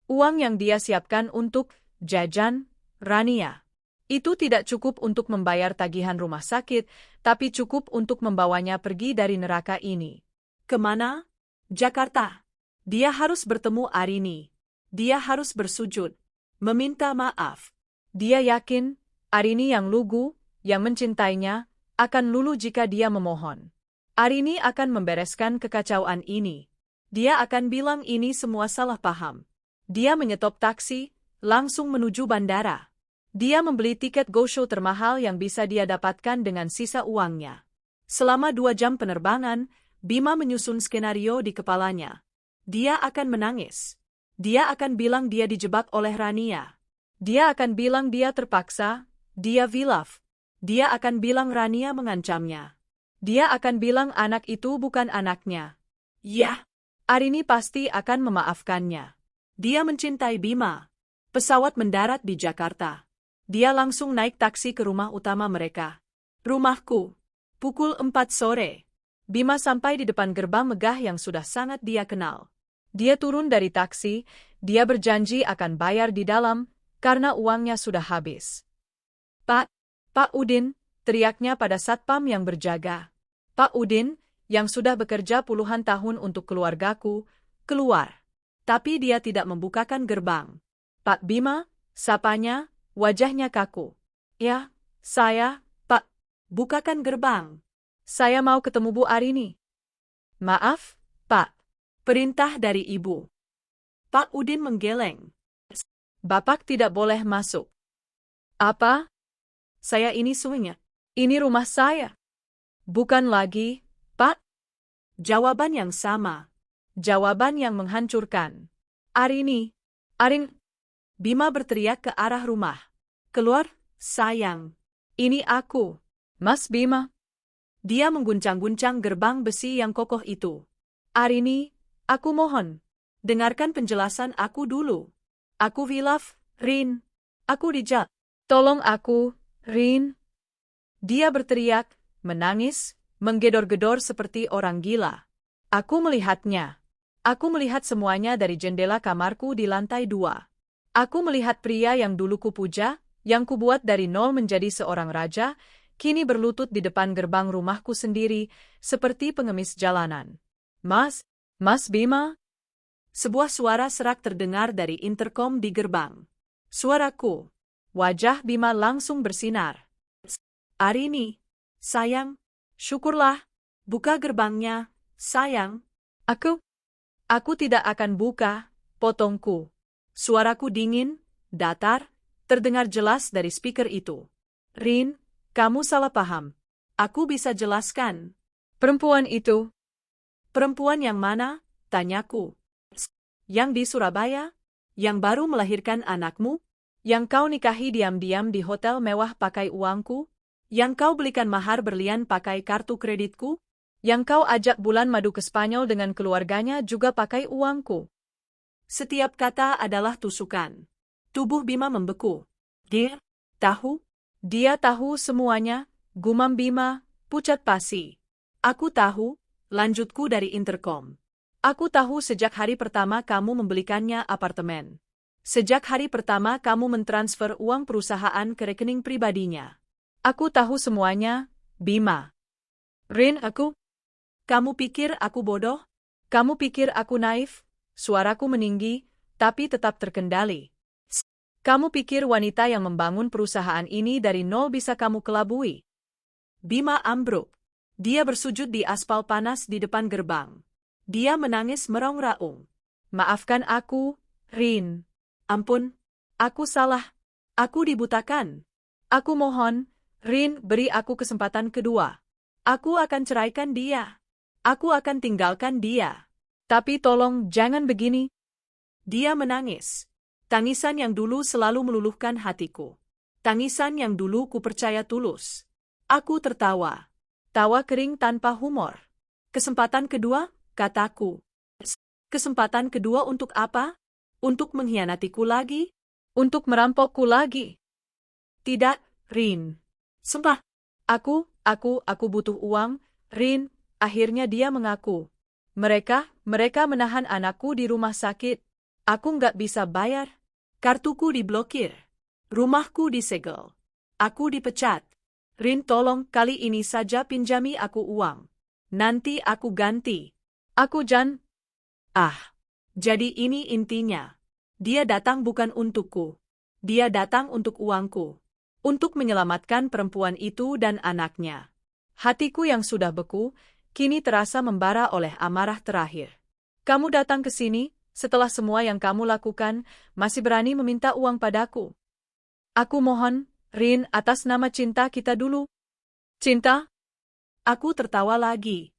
Uang yang dia siapkan untuk jajan Rania. Itu tidak cukup untuk membayar tagihan rumah sakit, tapi cukup untuk membawanya pergi dari neraka ini. Kemana? Jakarta. Dia harus bertemu Arini. Dia harus bersujud, meminta maaf. Dia yakin, Arini yang lugu, yang mencintainya, akan luluh jika dia memohon. Arini akan membereskan kekacauan ini. Dia akan bilang ini semua salah paham. Dia menyetop taksi, langsung menuju bandara. Dia membeli tiket go-show termahal yang bisa dia dapatkan dengan sisa uangnya. Selama 2 jam penerbangan, Bima menyusun skenario di kepalanya. Dia akan menangis. Dia akan bilang dia dijebak oleh Rania. Dia akan bilang dia terpaksa, dia hilaf. Dia akan bilang Rania mengancamnya. Dia akan bilang anak itu bukan anaknya. Ya, Arini pasti akan memaafkannya. Dia mencintai Bima. Pesawat mendarat di Jakarta. Dia langsung naik taksi ke rumah utama mereka. Rumahku. Pukul 4 sore. Bima sampai di depan gerbang megah yang sudah sangat dia kenal. Dia turun dari taksi, dia berjanji akan bayar di dalam, karena uangnya sudah habis. Pak Udin, teriaknya pada satpam yang berjaga. Pak Udin, yang sudah bekerja puluhan tahun untuk keluargaku, keluar. Tapi dia tidak membukakan gerbang. Pak Bima, sapanya, wajahnya kaku. Ya, saya, Pak, bukakan gerbang. Saya mau ketemu Bu Arini. Maaf, Pak. Perintah dari Ibu. Pak Udin menggeleng. Bapak tidak boleh masuk. Apa? Saya ini suaminya. Ini rumah saya. Bukan lagi, Pak. Jawaban yang sama. Jawaban yang menghancurkan. Arini. Bima berteriak ke arah rumah. Keluar, sayang. Ini aku. Mas Bima. Dia mengguncang-guncang gerbang besi yang kokoh itu. Arini, aku mohon. Dengarkan penjelasan aku dulu. Aku hilaf, Rin. Aku dijat. Tolong aku, Rin. Dia berteriak, menangis, menggedor-gedor seperti orang gila. Aku melihatnya. Aku melihat semuanya dari jendela kamarku di lantai 2. Aku melihat pria yang dulu kupuja, yang kubuat dari nol menjadi seorang raja, kini berlutut di depan gerbang rumahku sendiri, seperti pengemis jalanan. Mas Bima? Sebuah suara serak terdengar dari interkom di gerbang. Suaraku. Wajah Bima langsung bersinar. Arini, sayang, syukurlah, buka gerbangnya, sayang. Aku tidak akan buka, potongku. Suaraku dingin, datar, terdengar jelas dari speaker itu. Rin, kamu salah paham. Aku bisa jelaskan. Perempuan itu. Perempuan yang mana? Tanyaku. Yang di Surabaya? Yang baru melahirkan anakmu? Yang kau nikahi diam-diam di hotel mewah pakai uangku? Yang kau belikan mahar berlian pakai kartu kreditku? Yang kau ajak bulan madu ke Spanyol dengan keluarganya juga pakai uangku? Setiap kata adalah tusukan. Tubuh Bima membeku. Dia tahu? Dia tahu semuanya, gumam Bima, pucat pasi. Aku tahu, lanjutku dari interkom. Aku tahu sejak hari pertama kamu membelikannya apartemen. Sejak hari pertama kamu mentransfer uang perusahaan ke rekening pribadinya. Aku tahu semuanya, Bima. Rin, Kamu pikir aku bodoh? Kamu pikir aku naif? Suaraku meninggi, tapi tetap terkendali. Kamu pikir wanita yang membangun perusahaan ini dari nol bisa kamu kelabui? Bima ambruk. Dia bersujud di aspal panas di depan gerbang. Dia menangis meraung-raung. Maafkan aku, Rin. Ampun, aku salah. Aku dibutakan. Aku mohon, Rin, beri aku kesempatan kedua. Aku akan ceraikan dia. Aku akan tinggalkan dia. Tapi tolong jangan begini. Dia menangis. Tangisan yang dulu selalu meluluhkan hatiku. Tangisan yang dulu ku percaya tulus. Aku tertawa. Tawa kering tanpa humor. Kesempatan kedua, kataku. Kesempatan kedua untuk apa? Untuk mengkhianatiku lagi? Untuk merampokku lagi? Tidak, Rin. Sumpah. Aku butuh uang, Rin. Akhirnya dia mengaku. Mereka menahan anakku di rumah sakit. Aku nggak bisa bayar. Kartuku diblokir. Rumahku disegel. Aku dipecat. Rin, tolong kali ini saja pinjami aku uang. Nanti aku ganti. Jadi ini intinya. Dia datang bukan untukku. Dia datang untuk uangku. Untuk menyelamatkan perempuan itu dan anaknya. Hatiku yang sudah beku, kini terasa membara oleh amarah terakhir. Kamu datang ke sini, setelah semua yang kamu lakukan, masih berani meminta uang padaku. Aku mohon, Rin, atas nama cinta kita dulu. Cinta? Aku tertawa lagi.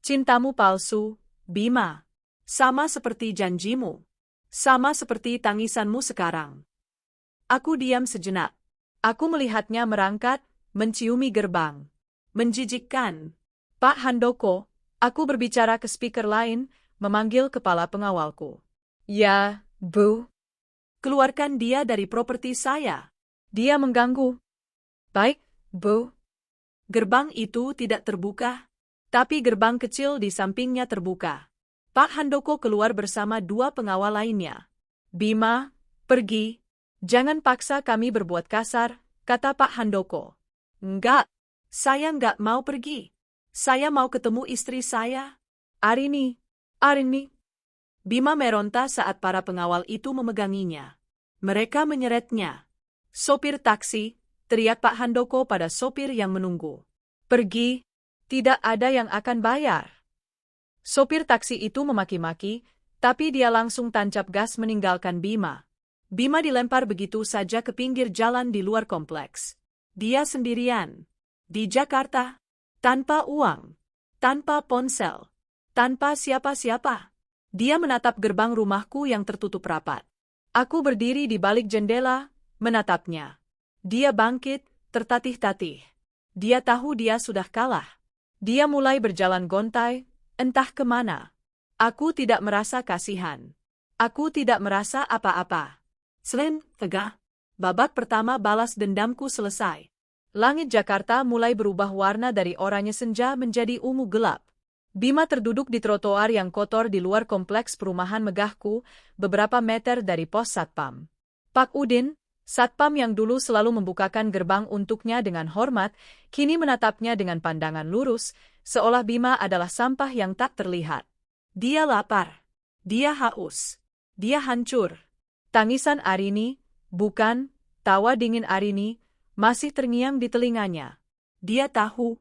Cintamu palsu, Bima. Sama seperti janjimu. Sama seperti tangisanmu sekarang. Aku diam sejenak. Aku melihatnya merangkat, menciumi gerbang. Menjijikkan. Pak Handoko, aku berbicara ke speaker lain, memanggil kepala pengawalku. Ya, Bu. Keluarkan dia dari properti saya. Dia mengganggu. Baik, Bu. Gerbang itu tidak terbuka, tapi gerbang kecil di sampingnya terbuka. Pak Handoko keluar bersama dua pengawal lainnya. Bima, pergi. Jangan paksa kami berbuat kasar, kata Pak Handoko. Enggak, saya enggak mau pergi. Saya mau ketemu istri saya. Arini. Bima meronta saat para pengawal itu memeganginya. Mereka menyeretnya. Sopir taksi, teriak Pak Handoko pada sopir yang menunggu. Pergi, tidak ada yang akan bayar. Sopir taksi itu memaki-maki, tapi dia langsung tancap gas meninggalkan Bima. Bima dilempar begitu saja ke pinggir jalan di luar kompleks. Dia sendirian. Di Jakarta. Tanpa uang. Tanpa ponsel. Tanpa siapa-siapa. Dia menatap gerbang rumahku yang tertutup rapat. Aku berdiri di balik jendela, menatapnya. Dia bangkit, tertatih-tatih. Dia tahu dia sudah kalah. Dia mulai berjalan gontai, entah kemana. Aku tidak merasa kasihan. Aku tidak merasa apa-apa. Tegak. Babak pertama balas dendamku selesai. Langit Jakarta mulai berubah warna dari oranye senja menjadi ungu gelap. Bima terduduk di trotoar yang kotor di luar kompleks perumahan megahku, beberapa meter dari pos Satpam. Pak Udin, Satpam yang dulu selalu membukakan gerbang untuknya dengan hormat, kini menatapnya dengan pandangan lurus, seolah Bima adalah sampah yang tak terlihat. Dia lapar. Dia haus. Dia hancur. Tangisan Arini, bukan, tawa dingin Arini, masih terngiang di telinganya. Dia tahu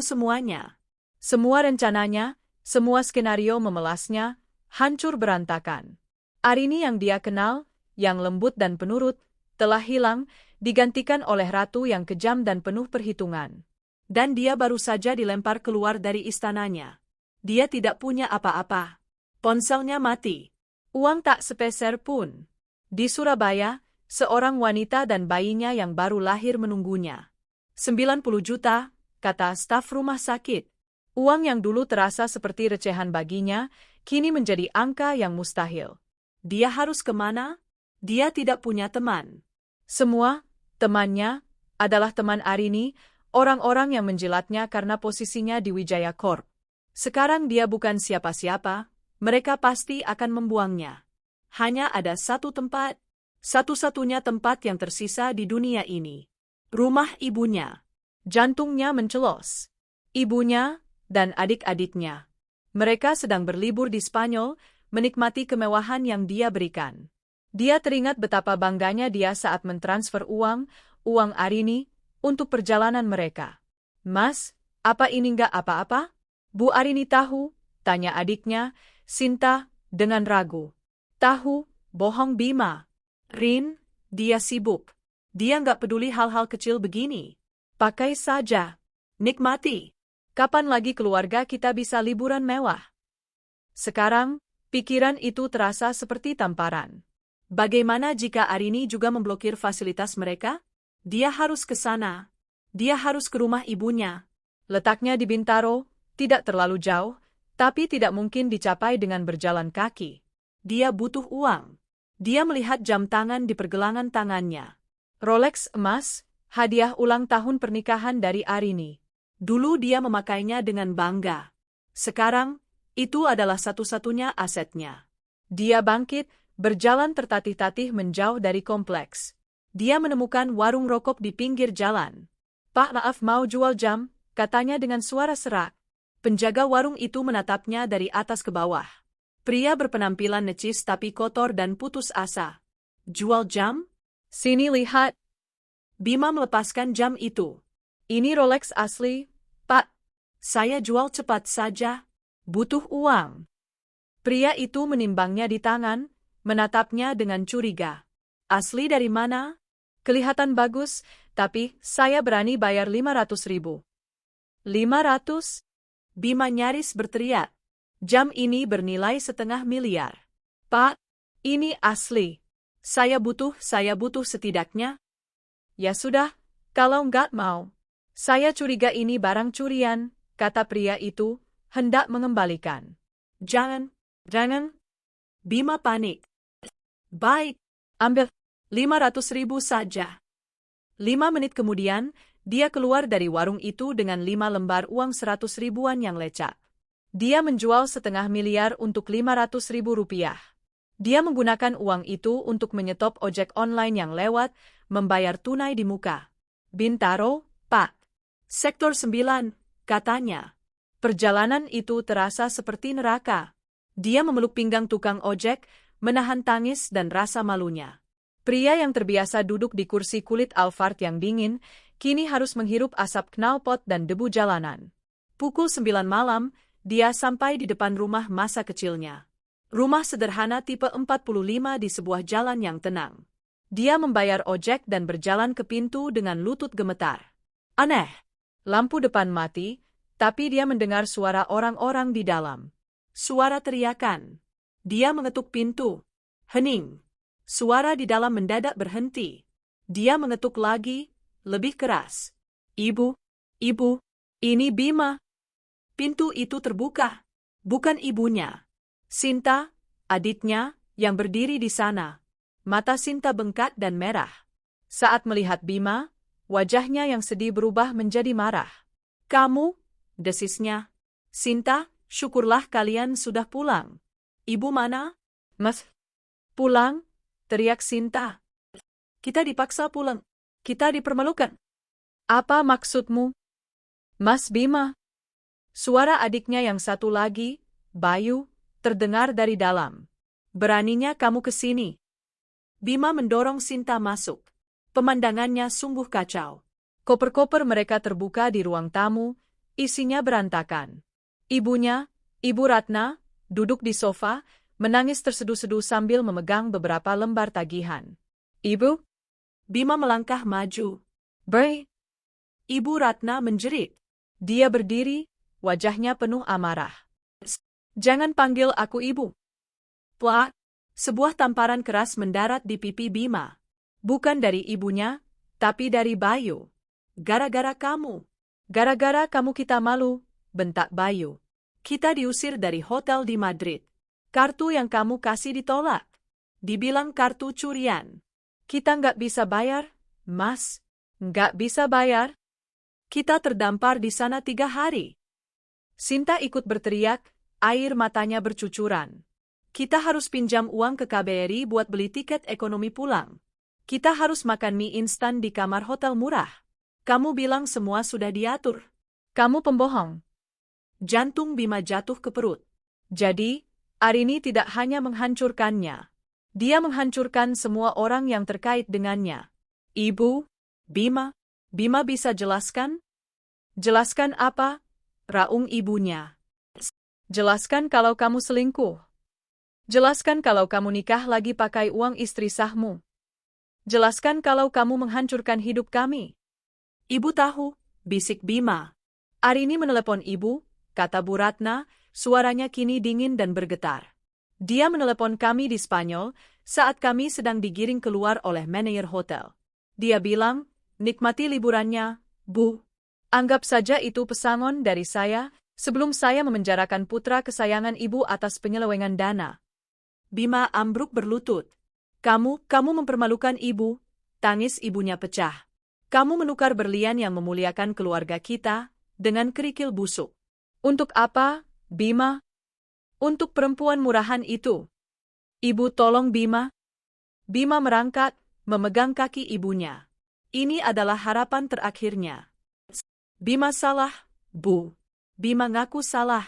semuanya. Semua rencananya, semua skenario memelasnya, hancur berantakan. Arini yang dia kenal, yang lembut dan penurut, telah hilang, digantikan oleh ratu yang kejam dan penuh perhitungan. Dan dia baru saja dilempar keluar dari istananya. Dia tidak punya apa-apa. Ponselnya mati. Uang tak sepeser pun. Di Surabaya, seorang wanita dan bayinya yang baru lahir menunggunya. 90 juta, kata staf rumah sakit. Uang yang dulu terasa seperti recehan baginya, kini menjadi angka yang mustahil. Dia harus kemana? Dia tidak punya teman. Semua temannya adalah teman Arini, orang-orang yang menjilatnya karena posisinya di Wijaya Corp. Sekarang dia bukan siapa-siapa, mereka pasti akan membuangnya. Hanya ada satu tempat, satu-satunya tempat yang tersisa di dunia ini. Rumah ibunya. Jantungnya mencelos. Ibunya dan adik-adiknya. Mereka sedang berlibur di Spanyol, menikmati kemewahan yang dia berikan. Dia teringat betapa bangganya dia saat mentransfer uang Arini, untuk perjalanan mereka. Mas, apa ini nggak apa-apa? Bu Arini tahu, tanya adiknya, Sinta, dengan ragu. Tahu, bohong Bima. Rin, dia sibuk. Dia nggak peduli hal-hal kecil begini. Pakai saja. Nikmati. Kapan lagi keluarga kita bisa liburan mewah? Sekarang, pikiran itu terasa seperti tamparan. Bagaimana jika Arini juga memblokir fasilitas mereka? Dia harus ke sana. Dia harus ke rumah ibunya. Letaknya di Bintaro, tidak terlalu jauh, tapi tidak mungkin dicapai dengan berjalan kaki. Dia butuh uang. Dia melihat jam tangan di pergelangan tangannya. Rolex emas, hadiah ulang tahun pernikahan dari Arini. Dulu dia memakainya dengan bangga. Sekarang, itu adalah satu-satunya asetnya. Dia bangkit, berjalan tertatih-tatih menjauh dari kompleks. Dia menemukan warung rokok di pinggir jalan. Pak, maaf, mau jual jam, katanya dengan suara serak. Penjaga warung itu menatapnya dari atas ke bawah. Pria berpenampilan necis tapi kotor dan putus asa. Jual jam? Sini lihat. Bima melepaskan jam itu. Ini Rolex asli, Pak. Saya jual cepat saja. Butuh uang. Pria itu menimbangnya di tangan, menatapnya dengan curiga. Asli dari mana? Kelihatan bagus, tapi saya berani bayar 500.000. 500? Bima nyaris berteriak. Jam ini bernilai 500.000. Pak, ini asli. Saya butuh setidaknya. Ya sudah, kalau nggak mau. Saya curiga ini barang curian, kata pria itu, hendak mengembalikan. Jangan. Bima panik. Baik, ambil 500.000 saja. 5 menit kemudian, dia keluar dari warung itu dengan 5 lembar uang 100 ribuan yang lecak. Dia menjual 500.000 untuk 500.000 rupiah. Dia menggunakan uang itu untuk menyetop ojek online yang lewat, membayar tunai di muka. Bintaro, Pak. Sektor 9, katanya. Perjalanan itu terasa seperti neraka. Dia memeluk pinggang tukang ojek, menahan tangis dan rasa malunya. Pria yang terbiasa duduk di kursi kulit Alphard yang dingin, kini harus menghirup asap knalpot dan debu jalanan. Pukul 9 malam, dia sampai di depan rumah masa kecilnya. Rumah sederhana tipe 45 di sebuah jalan yang tenang. Dia membayar ojek dan berjalan ke pintu dengan lutut gemetar. Aneh. Lampu depan mati, tapi dia mendengar suara orang-orang di dalam. Suara teriakan. Dia mengetuk pintu. Hening. Suara di dalam mendadak berhenti. Dia mengetuk lagi, lebih keras. Ibu, ini Bima. Pintu itu terbuka. Bukan ibunya. Sinta, adiknya, yang berdiri di sana. Mata Sinta bengkak dan merah. Saat melihat Bima, wajahnya yang sedih berubah menjadi marah. Kamu, desisnya. Sinta, syukurlah kalian sudah pulang. Ibu mana? Mas, pulang? Teriak Sinta. Kita dipaksa pulang. Kita dipermalukan. Apa maksudmu? Mas Bima. Suara adiknya yang satu lagi, Bayu, terdengar dari dalam. Beraninya kamu ke sini. Bima mendorong Sinta masuk. Pemandangannya sungguh kacau. Koper-koper mereka terbuka di ruang tamu, isinya berantakan. Ibunya, Ibu Ratna, duduk di sofa, menangis terseduh-seduh sambil memegang beberapa lembar tagihan. Ibu? Bima melangkah maju. Beri. Ibu Ratna menjerit. Dia berdiri, wajahnya penuh amarah. Jangan panggil aku ibu. Plak. Sebuah tamparan keras mendarat di pipi Bima. Bukan dari ibunya, tapi dari Bayu. Gara-gara kamu. Gara-gara kamu kita malu, bentak Bayu. Kita diusir dari hotel di Madrid. Kartu yang kamu kasih ditolak. Dibilang kartu curian. Kita nggak bisa bayar, Mas. Nggak bisa bayar. Kita terdampar di sana 3 hari. Sinta ikut berteriak, air matanya bercucuran. Kita harus pinjam uang ke KBRI buat beli tiket ekonomi pulang. Kita harus makan mie instan di kamar hotel murah. Kamu bilang semua sudah diatur. Kamu pembohong. Jantung Bima jatuh ke perut. Jadi, Arini tidak hanya menghancurkannya. Dia menghancurkan semua orang yang terkait dengannya. Ibu, Bima bisa jelaskan? Jelaskan apa? Raung ibunya. Jelaskan kalau kamu selingkuh. Jelaskan kalau kamu nikah lagi pakai uang istri sahmu. Jelaskan kalau kamu menghancurkan hidup kami. Ibu tahu, bisik Bima. Arini menelepon ibu, kata Bu Ratna, suaranya kini dingin dan bergetar. Dia menelepon kami di Spanyol saat kami sedang digiring keluar oleh manajer hotel. Dia bilang, nikmati liburannya, Bu. Anggap saja itu pesangon dari saya, sebelum saya memenjarakan putra kesayangan ibu atas penyelewengan dana. Bima ambruk berlutut. Kamu mempermalukan ibu, tangis ibunya pecah. Kamu menukar berlian yang memuliakan keluarga kita dengan kerikil busuk. Untuk apa, Bima? Untuk perempuan murahan itu. Ibu tolong Bima. Bima merangkak, memegang kaki ibunya. Ini adalah harapan terakhirnya. Bima salah, Bu. Bima ngaku salah.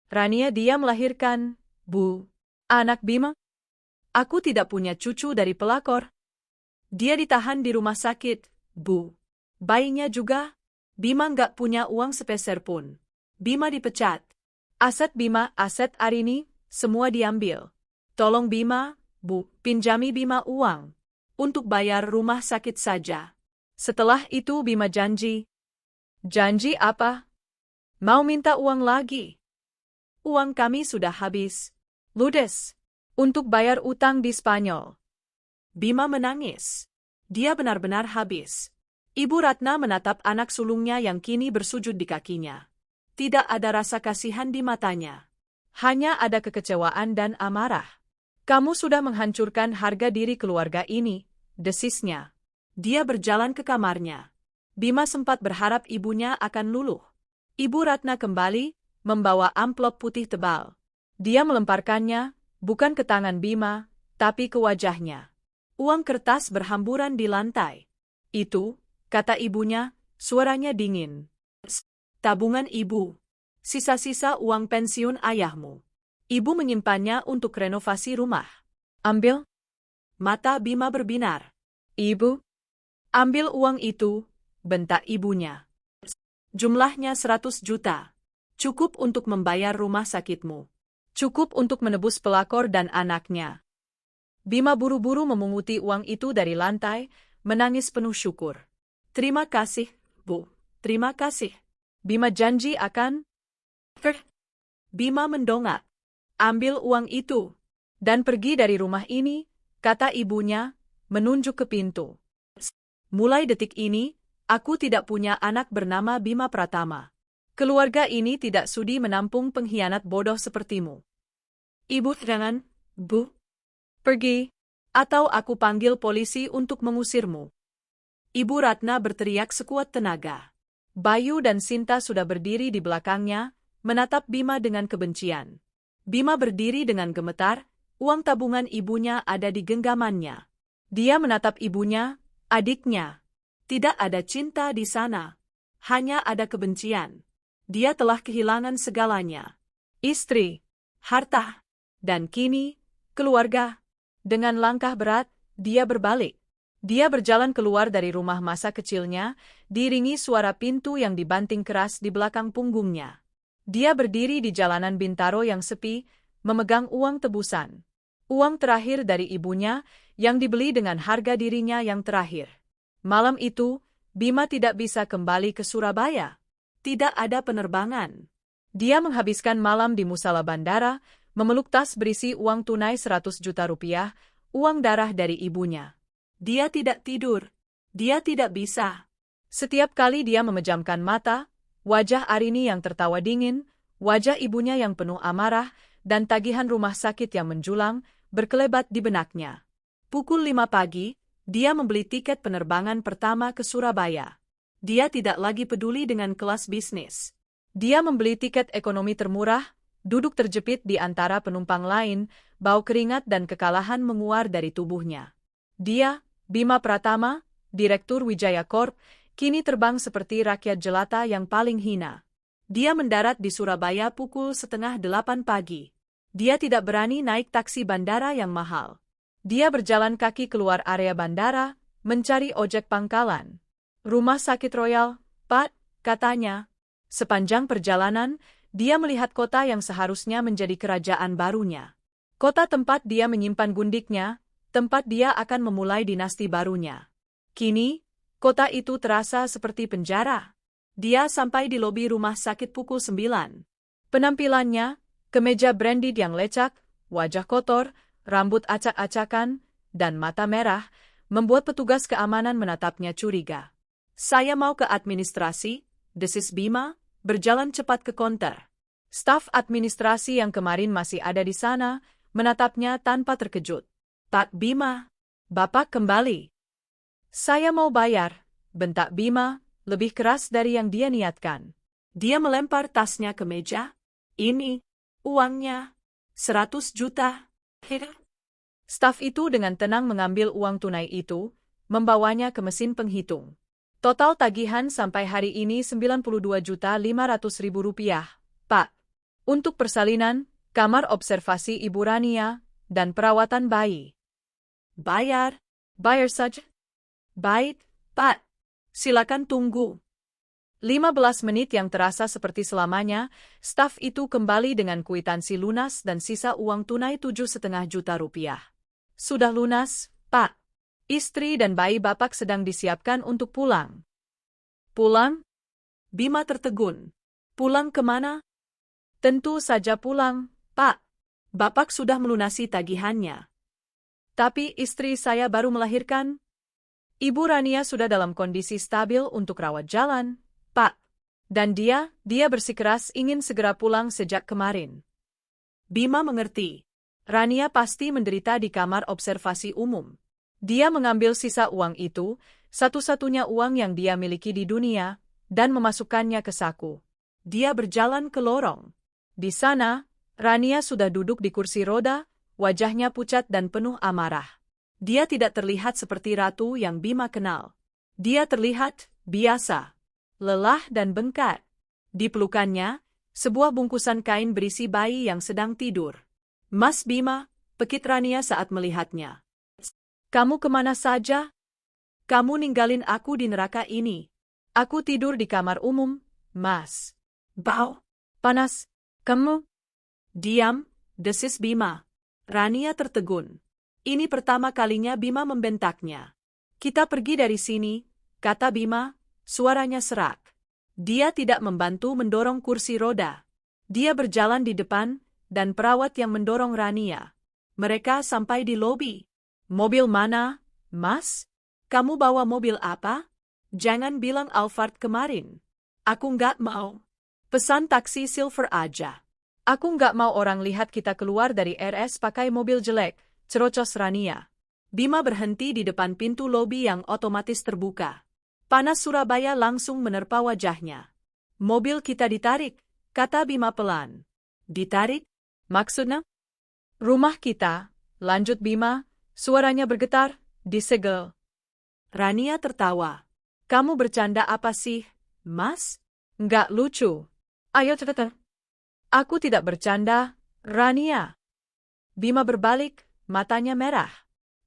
Rania dia melahirkan, Bu. Anak Bima. Aku tidak punya cucu dari pelakor. Dia ditahan di rumah sakit, Bu. Bayinya juga. Bima nggak punya uang sepeser pun. Bima dipecat. Aset Bima, aset Arini, semua diambil. Tolong Bima, Bu, pinjami Bima uang. Untuk bayar rumah sakit saja. Setelah itu Bima janji. Janji apa? Mau minta uang lagi. Uang kami sudah habis. Ludes. Untuk bayar utang di Spanyol. Bima menangis. Dia benar-benar habis. Ibu Ratna menatap anak sulungnya yang kini bersujud di kakinya. Tidak ada rasa kasihan di matanya. Hanya ada kekecewaan dan amarah. Kamu sudah menghancurkan harga diri keluarga ini, desisnya. Dia berjalan ke kamarnya. Bima sempat berharap ibunya akan luluh. Ibu Ratna kembali, membawa amplop putih tebal. Dia melemparkannya, bukan ke tangan Bima, tapi ke wajahnya. Uang kertas berhamburan di lantai. Itu, kata ibunya, suaranya dingin. Tabungan ibu. Sisa-sisa uang pensiun ayahmu. Ibu menyimpannya untuk renovasi rumah. Ambil. Mata Bima berbinar. Ibu. Ambil uang itu, bentak ibunya. Jumlahnya 100 juta. Cukup untuk membayar rumah sakitmu. Cukup untuk menebus pelakor dan anaknya. Bima buru-buru memunguti uang itu dari lantai, menangis penuh syukur. Terima kasih, Bu. Terima kasih. Bima janji akan... Bima mendongak. Ambil uang itu. Dan pergi dari rumah ini, kata ibunya, menunjuk ke pintu. Mulai detik ini, aku tidak punya anak bernama Bima Pratama. Keluarga ini tidak sudi menampung pengkhianat bodoh sepertimu. Ibu jangan, Bu. Pergi, atau aku panggil polisi untuk mengusirmu. Ibu Ratna berteriak sekuat tenaga. Bayu dan Sinta sudah berdiri di belakangnya, menatap Bima dengan kebencian. Bima berdiri dengan gemetar, uang tabungan ibunya ada di genggamannya. Dia menatap ibunya, adiknya. Tidak ada cinta di sana. Hanya ada kebencian. Dia telah kehilangan segalanya. Istri, harta, dan kini, keluarga. Dengan langkah berat, dia berbalik. Dia berjalan keluar dari rumah masa kecilnya, diiringi suara pintu yang dibanting keras di belakang punggungnya. Dia berdiri di jalanan Bintaro yang sepi, memegang uang tebusan. Uang terakhir dari ibunya, yang dibeli dengan harga dirinya yang terakhir. Malam itu, Bima tidak bisa kembali ke Surabaya. Tidak ada penerbangan. Dia menghabiskan malam di musala bandara, memeluk tas berisi uang tunai 100 juta rupiah, uang darah dari ibunya. Dia tidak tidur. Dia tidak bisa. Setiap kali dia memejamkan mata, wajah Arini yang tertawa dingin, wajah ibunya yang penuh amarah, dan tagihan rumah sakit yang menjulang berkelebat di benaknya. Pukul 5 pagi, dia membeli tiket penerbangan pertama ke Surabaya. Dia tidak lagi peduli dengan kelas bisnis. Dia membeli tiket ekonomi termurah, duduk terjepit di antara penumpang lain, bau keringat dan kekalahan menguar dari tubuhnya. Dia, Bima Pratama, Direktur Wijaya Corp, kini terbang seperti rakyat jelata yang paling hina. Dia mendarat di Surabaya pukul 7:30 pagi. Dia tidak berani naik taksi bandara yang mahal. Dia berjalan kaki keluar area bandara, mencari ojek pangkalan. Rumah sakit Royal, Pak, katanya. Sepanjang perjalanan, dia melihat kota yang seharusnya menjadi kerajaan barunya. Kota tempat dia menyimpan gundiknya, tempat dia akan memulai dinasti barunya. Kini, kota itu terasa seperti penjara. Dia sampai di lobi rumah sakit pukul 9. Penampilannya, kemeja branded yang lecak, wajah kotor, rambut acak-acakan, dan mata merah, membuat petugas keamanan menatapnya curiga. Saya mau ke administrasi, desis Bima, berjalan cepat ke konter. Staf administrasi yang kemarin masih ada di sana, menatapnya tanpa terkejut. Pak Bima, Bapak kembali. Saya mau bayar, bentak Bima, lebih keras dari yang dia niatkan. Dia melempar tasnya ke meja. Ini, uangnya, 100 juta. Staf itu dengan tenang mengambil uang tunai itu, membawanya ke mesin penghitung. Total tagihan sampai hari ini Rp92.500.000, Pak. Untuk persalinan, kamar observasi Ibu Rania, dan perawatan bayi. Bayar. Bayar saja. Baik, Pak. Silakan tunggu. 15 menit yang terasa seperti selamanya, staf itu kembali dengan kwitansi lunas dan sisa uang tunai Rp7,5 juta. Sudah lunas, Pak. Istri dan bayi Bapak sedang disiapkan untuk pulang. Pulang? Bima tertegun. Pulang kemana? Tentu saja pulang, Pak. Bapak sudah melunasi tagihannya. Tapi istri saya baru melahirkan. Ibu Rania sudah dalam kondisi stabil untuk rawat jalan, Pak. Dan dia bersikeras ingin segera pulang sejak kemarin. Bima mengerti. Rania pasti menderita di kamar observasi umum. Dia mengambil sisa uang itu, satu-satunya uang yang dia miliki di dunia, dan memasukkannya ke saku. Dia berjalan ke lorong. Di sana, Rania sudah duduk di kursi roda, wajahnya pucat dan penuh amarah. Dia tidak terlihat seperti ratu yang Bima kenal. Dia terlihat biasa, lelah dan bengkak. Di pelukannya, sebuah bungkusan kain berisi bayi yang sedang tidur. Mas Bima, pekit Rania saat melihatnya. Kamu kemana saja? Kamu ninggalin aku di neraka ini. Aku tidur di kamar umum, Mas. Bau. Panas. Kamu? Diam, desis Bima. Rania tertegun. Ini pertama kalinya Bima membentaknya. Kita pergi dari sini, kata Bima, suaranya serak. Dia tidak membantu mendorong kursi roda. Dia berjalan di depan, dan perawat yang mendorong Rania. Mereka sampai di lobi. Mobil mana, Mas? Kamu bawa mobil apa? Jangan bilang Alphard kemarin. Aku nggak mau. Pesan taksi silver aja. Aku nggak mau orang lihat kita keluar dari RS pakai mobil jelek, cerocos Rania. Bima berhenti di depan pintu lobi yang otomatis terbuka. Panas Surabaya langsung menerpa wajahnya. Mobil kita ditarik, kata Bima pelan. Ditarik? Maksudnya? Rumah kita, lanjut Bima, suaranya bergetar, disegel. Rania tertawa. Kamu bercanda apa sih, Mas? Nggak lucu. Ayo cerita. Aku tidak bercanda, Rania. Bima berbalik, matanya merah.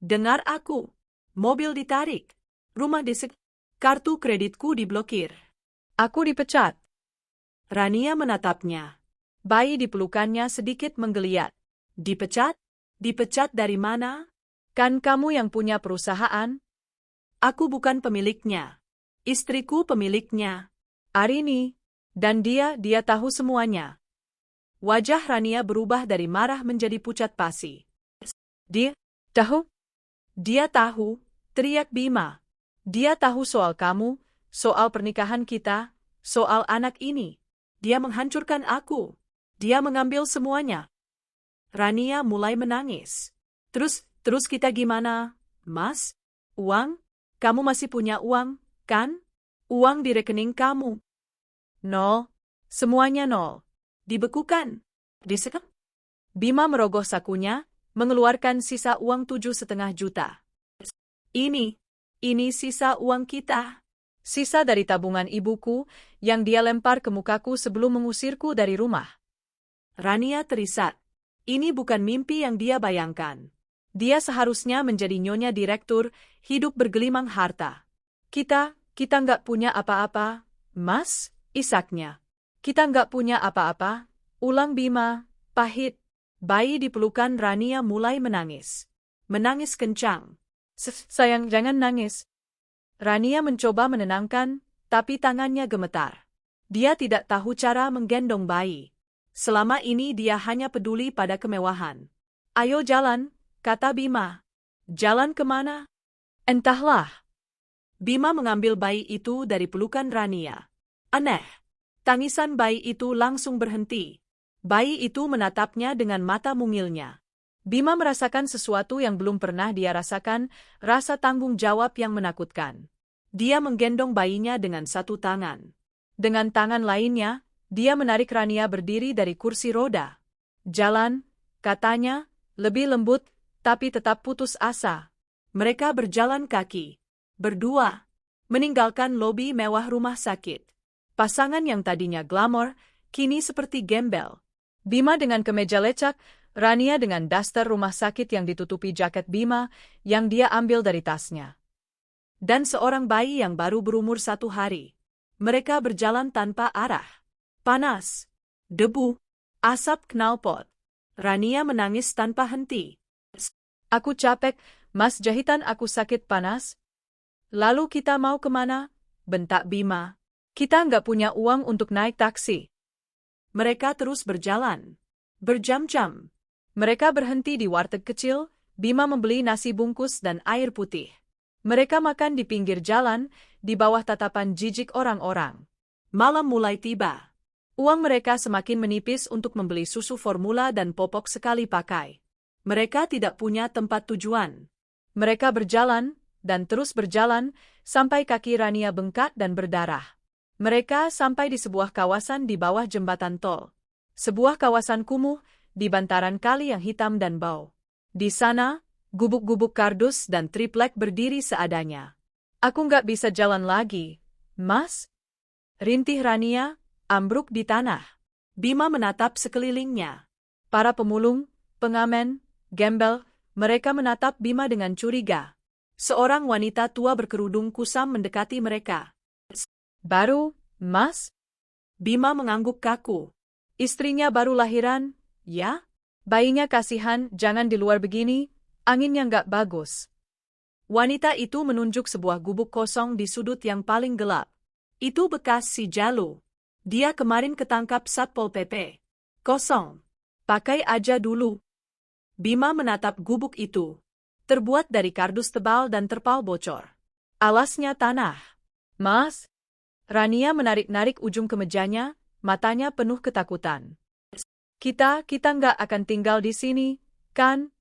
Dengar aku. Mobil ditarik. Rumah disegel. Kartu kreditku diblokir. Aku dipecat. Rania menatapnya. Bayi di pelukannya sedikit menggeliat. Dipecat? Dipecat dari mana? Kan kamu yang punya perusahaan? Aku bukan pemiliknya. Istriku pemiliknya. Arini. Dan dia tahu semuanya. Wajah Rania berubah dari marah menjadi pucat pasi. Dia tahu? Dia tahu, teriak Bima. Dia tahu soal kamu, soal pernikahan kita, soal anak ini. Dia menghancurkan aku. Dia mengambil semuanya. Rania mulai menangis. Terus kita gimana, Mas? Uang? Kamu masih punya uang, kan? Uang di rekening kamu. Nol. Semuanya nol. Dibekukan. Disekap. Bima merogoh sakunya, mengeluarkan sisa uang 7,5 juta. Ini sisa uang kita. Sisa dari tabungan ibuku yang dia lempar ke mukaku sebelum mengusirku dari rumah. Rania terisak. Ini bukan mimpi yang dia bayangkan. Dia seharusnya menjadi nyonya direktur, hidup bergelimang harta. Kita nggak punya apa-apa, Mas, isaknya. Kita nggak punya apa-apa, ulang Bima, pahit. Bayi di pelukan Rania mulai menangis. Menangis kencang. Sayang, jangan nangis. Rania mencoba menenangkan, tapi tangannya gemetar. Dia tidak tahu cara menggendong bayi. Selama ini dia hanya peduli pada kemewahan. Ayo jalan, kata Bima. Jalan kemana? Entahlah. Bima mengambil bayi itu dari pelukan Rania. Aneh. Tangisan bayi itu langsung berhenti. Bayi itu menatapnya dengan mata mungilnya. Bima merasakan sesuatu yang belum pernah dia rasakan, rasa tanggung jawab yang menakutkan. Dia menggendong bayinya dengan satu tangan. Dengan tangan lainnya, dia menarik Rania berdiri dari kursi roda. Jalan, katanya, lebih lembut, tapi tetap putus asa. Mereka berjalan kaki. Berdua. Meninggalkan lobi mewah rumah sakit. Pasangan yang tadinya glamor, kini seperti gembel. Bima dengan kemeja lecak, Rania dengan daster rumah sakit yang ditutupi jaket Bima, yang dia ambil dari tasnya. Dan seorang bayi yang baru berumur 1 hari. Mereka berjalan tanpa arah. Panas, debu, asap knalpot. Rania menangis tanpa henti. Aku capek, Mas, jahitan aku sakit panas. Lalu kita mau kemana? Bentak Bima. Kita nggak punya uang untuk naik taksi. Mereka terus berjalan. Berjam-jam. Mereka berhenti di warteg kecil, Bima membeli nasi bungkus dan air putih. Mereka makan di pinggir jalan, di bawah tatapan jijik orang-orang. Malam mulai tiba. Uang mereka semakin menipis untuk membeli susu formula dan popok sekali pakai. Mereka tidak punya tempat tujuan. Mereka berjalan, dan terus berjalan, sampai kaki Rania bengkak dan berdarah. Mereka sampai di sebuah kawasan di bawah jembatan tol. Sebuah kawasan kumuh, di bantaran kali yang hitam dan bau. Di sana, gubuk-gubuk kardus dan triplek berdiri seadanya. Aku nggak bisa jalan lagi, Mas. Rintih Rania, ambruk di tanah. Bima menatap sekelilingnya. Para pemulung, pengamen, gembel, mereka menatap Bima dengan curiga. Seorang wanita tua berkerudung kusam mendekati mereka. Baru, Mas? Bima mengangguk kaku. Istrinya baru lahiran, ya? Bayinya kasihan, jangan di luar begini, anginnya nggak bagus. Wanita itu menunjuk sebuah gubuk kosong di sudut yang paling gelap. Itu bekas si Jalu. Dia kemarin ketangkap Satpol PP. Kosong. Pakai aja dulu. Bima menatap gubuk itu. Terbuat dari kardus tebal dan terpal bocor. Alasnya tanah. Mas? Rania menarik-narik ujung kemejanya, matanya penuh ketakutan. Kita nggak akan tinggal di sini, kan?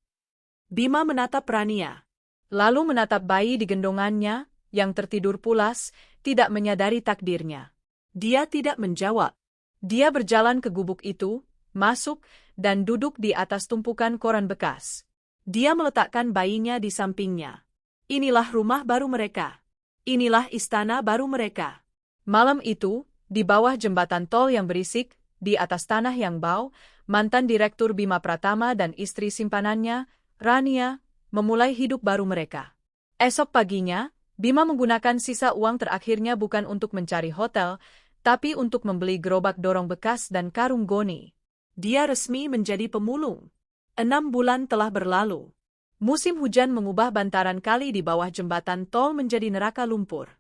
Bima menatap Rania. Lalu menatap bayi di gendongannya, yang tertidur pulas, tidak menyadari takdirnya. Dia tidak menjawab. Dia berjalan ke gubuk itu, masuk, dan duduk di atas tumpukan koran bekas. Dia meletakkan bayinya di sampingnya. Inilah rumah baru mereka. Inilah istana baru mereka. Malam itu, di bawah jembatan tol yang berisik, di atas tanah yang bau, mantan Direktur Bima Pratama dan istri simpanannya, Rania, memulai hidup baru mereka. Esok paginya, Bima menggunakan sisa uang terakhirnya bukan untuk mencari hotel, tapi untuk membeli gerobak dorong bekas dan karung goni. Dia resmi menjadi pemulung. 6 bulan telah berlalu. Musim hujan mengubah bantaran kali di bawah jembatan tol menjadi neraka lumpur.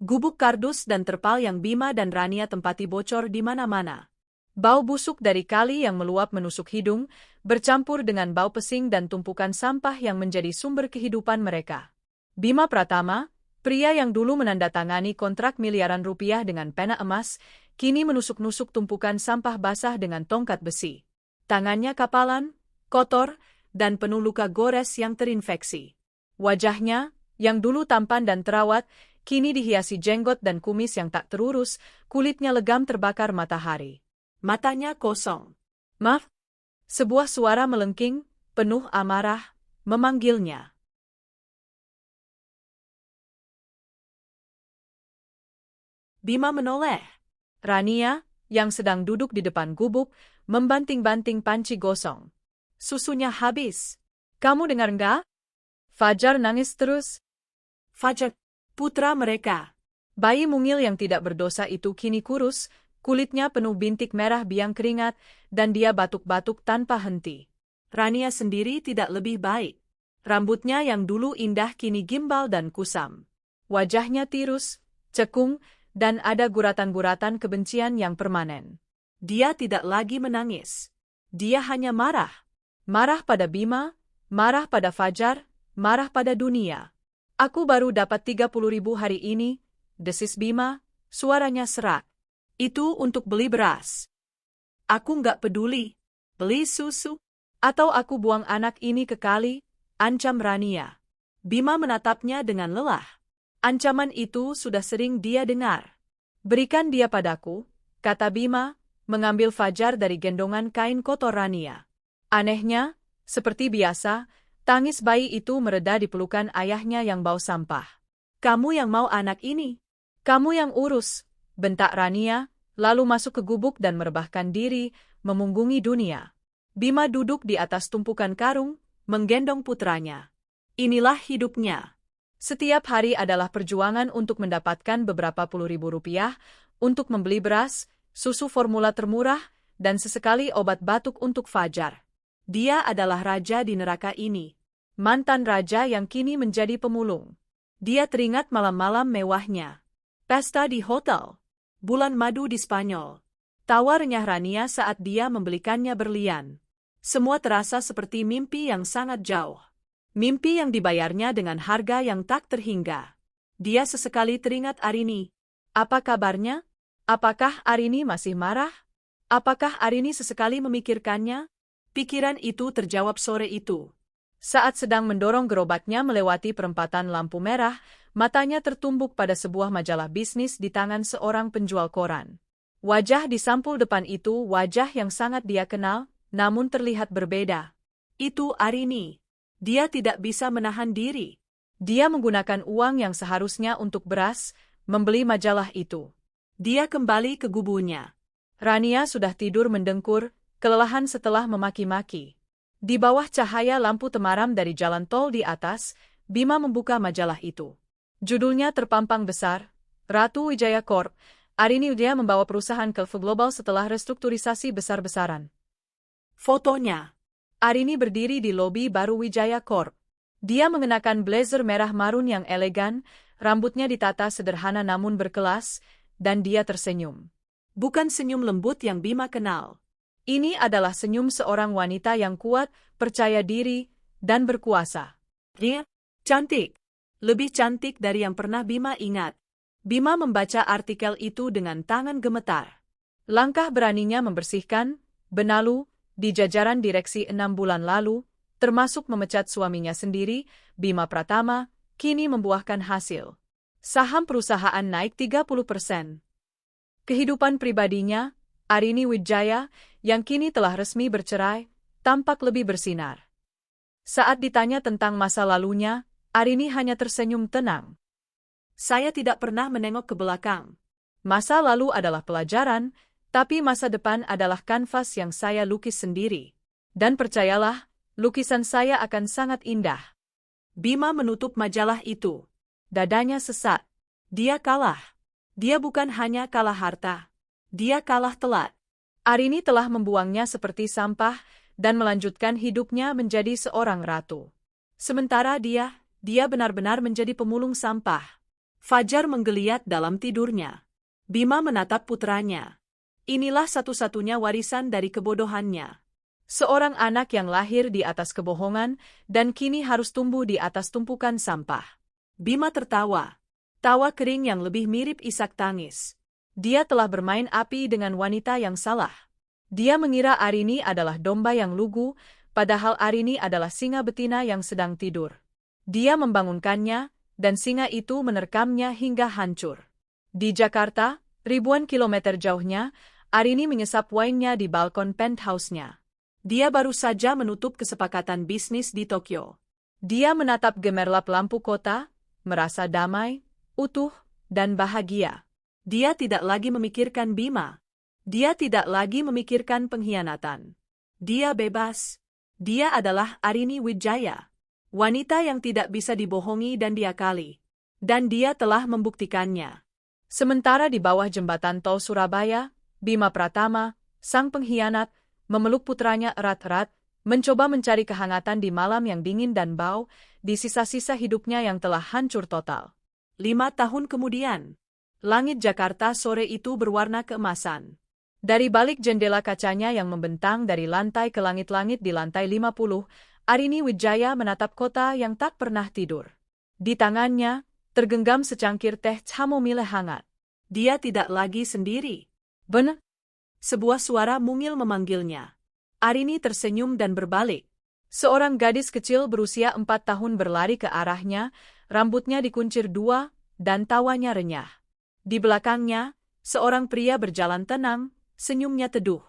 Gubuk kardus dan terpal yang Bima dan Rania tempati bocor di mana-mana. Bau busuk dari kali yang meluap menusuk hidung, bercampur dengan bau pesing dan tumpukan sampah yang menjadi sumber kehidupan mereka. Bima Pratama, pria yang dulu menandatangani kontrak miliaran rupiah dengan pena emas, kini menusuk-nusuk tumpukan sampah basah dengan tongkat besi. Tangannya kapalan, kotor, dan penuh luka gores yang terinfeksi. Wajahnya, yang dulu tampan dan terawat, kini dihiasi jenggot dan kumis yang tak terurus, kulitnya legam terbakar matahari. Matanya kosong. Maaf? Sebuah suara melengking, penuh amarah, memanggilnya. Bima menoleh. Rania, yang sedang duduk di depan gubuk, membanting-banting panci gosong. Susunya habis. Kamu dengar enggak? Fajar nangis terus. Fajar, putra mereka. Bayi mungil yang tidak berdosa itu kini kurus, kulitnya penuh bintik merah biang keringat, dan dia batuk-batuk tanpa henti. Rania sendiri tidak lebih baik. Rambutnya yang dulu indah kini gimbal dan kusam. Wajahnya tirus, cekung, dan ada guratan-guratan kebencian yang permanen. Dia tidak lagi menangis. Dia hanya marah. Marah pada Bima, marah pada Fajar, marah pada dunia. Aku baru dapat 30.000 hari ini, desis Bima, suaranya serak. Itu untuk beli beras. Aku nggak peduli. Beli susu. Atau aku buang anak ini ke kali, ancam Rania. Bima menatapnya dengan lelah. Ancaman itu sudah sering dia dengar. Berikan dia padaku, kata Bima, mengambil Fajar dari gendongan kain kotor Rania. Anehnya, seperti biasa, tangis bayi itu mereda di pelukan ayahnya yang bau sampah. Kamu yang mau anak ini. Kamu yang urus, bentak Rania, lalu masuk ke gubuk dan merebahkan diri, memunggungi dunia. Bima duduk di atas tumpukan karung, menggendong putranya. Inilah hidupnya. Setiap hari adalah perjuangan untuk mendapatkan beberapa puluh ribu rupiah, untuk membeli beras, susu formula termurah, dan sesekali obat batuk untuk Fajar. Dia adalah raja di neraka ini. Mantan raja yang kini menjadi pemulung. Dia teringat malam-malam mewahnya. Pesta di hotel. Bulan madu di Spanyol. Tawa renyah Rania saat dia membelikannya berlian. Semua terasa seperti mimpi yang sangat jauh. Mimpi yang dibayarnya dengan harga yang tak terhingga. Dia sesekali teringat Arini. Apa kabarnya? Apakah Arini masih marah? Apakah Arini sesekali memikirkannya? Pikiran itu terjawab sore itu. Saat sedang mendorong gerobaknya melewati perempatan lampu merah, matanya tertumbuk pada sebuah majalah bisnis di tangan seorang penjual koran. Wajah di sampul depan itu wajah yang sangat dia kenal, namun terlihat berbeda. Itu Arini. Dia tidak bisa menahan diri. Dia menggunakan uang yang seharusnya untuk beras, membeli majalah itu. Dia kembali ke gubunya. Rania sudah tidur mendengkur, kelelahan setelah memaki-maki. Di bawah cahaya lampu temaram dari jalan tol di atas, Bima membuka majalah itu. Judulnya terpampang besar, Ratu Wijaya Corp. Arini Wijaya membawa perusahaan ke global setelah restrukturisasi besar-besaran. Fotonya. Arini berdiri di lobi baru Wijaya Corp. Dia mengenakan blazer merah marun yang elegan, rambutnya ditata sederhana namun berkelas, dan dia tersenyum. Bukan senyum lembut yang Bima kenal. Ini adalah senyum seorang wanita yang kuat, percaya diri, dan berkuasa. Dia cantik. Lebih cantik dari yang pernah Bima ingat. Bima membaca artikel itu dengan tangan gemetar. Langkah beraninya membersihkan, benalu, di jajaran direksi 6 bulan lalu, termasuk memecat suaminya sendiri, Bima Pratama, kini membuahkan hasil. Saham perusahaan naik 30%. Kehidupan pribadinya, Arini Wijaya, yang kini telah resmi bercerai, tampak lebih bersinar. Saat ditanya tentang masa lalunya, Arini hanya tersenyum tenang. Saya tidak pernah menengok ke belakang. Masa lalu adalah pelajaran, tapi masa depan adalah kanvas yang saya lukis sendiri. Dan percayalah, lukisan saya akan sangat indah. Bima menutup majalah itu. Dadanya sesak. Dia kalah. Dia bukan hanya kalah harta. Dia kalah telat. Arini telah membuangnya seperti sampah dan melanjutkan hidupnya menjadi seorang ratu. Sementara dia benar-benar menjadi pemulung sampah. Fajar menggeliat dalam tidurnya. Bima menatap putranya. Inilah satu-satunya warisan dari kebodohannya. Seorang anak yang lahir di atas kebohongan dan kini harus tumbuh di atas tumpukan sampah. Bima tertawa. Tawa kering yang lebih mirip isak tangis. Dia telah bermain api dengan wanita yang salah. Dia mengira Arini adalah domba yang lugu, padahal Arini adalah singa betina yang sedang tidur. Dia membangunkannya, dan singa itu menerkamnya hingga hancur. Di Jakarta, ribuan kilometer jauhnya, Arini mengisap wine-nya di balkon penthouse-nya. Dia baru saja menutup kesepakatan bisnis di Tokyo. Dia menatap gemerlap lampu kota, merasa damai, utuh, dan bahagia. Dia tidak lagi memikirkan Bima. Dia tidak lagi memikirkan pengkhianatan. Dia bebas. Dia adalah Arini Wijaya. Wanita yang tidak bisa dibohongi dan diakali. Dan dia telah membuktikannya. Sementara di bawah jembatan tol Surabaya, Bima Pratama, sang pengkhianat, memeluk putranya erat-erat, mencoba mencari kehangatan di malam yang dingin dan bau, di sisa-sisa hidupnya yang telah hancur total. 5 tahun kemudian, langit Jakarta sore itu berwarna keemasan. Dari balik jendela kacanya yang membentang dari lantai ke langit-langit di lantai 50, Arini Wijaya menatap kota yang tak pernah tidur. Di tangannya, tergenggam secangkir teh chamomile hangat. Dia tidak lagi sendiri. Benar? Sebuah suara mungil memanggilnya. Arini tersenyum dan berbalik. Seorang gadis kecil berusia 4 tahun berlari ke arahnya, rambutnya dikuncir 2, dan tawanya renyah. Di belakangnya, seorang pria berjalan tenang, senyumnya teduh.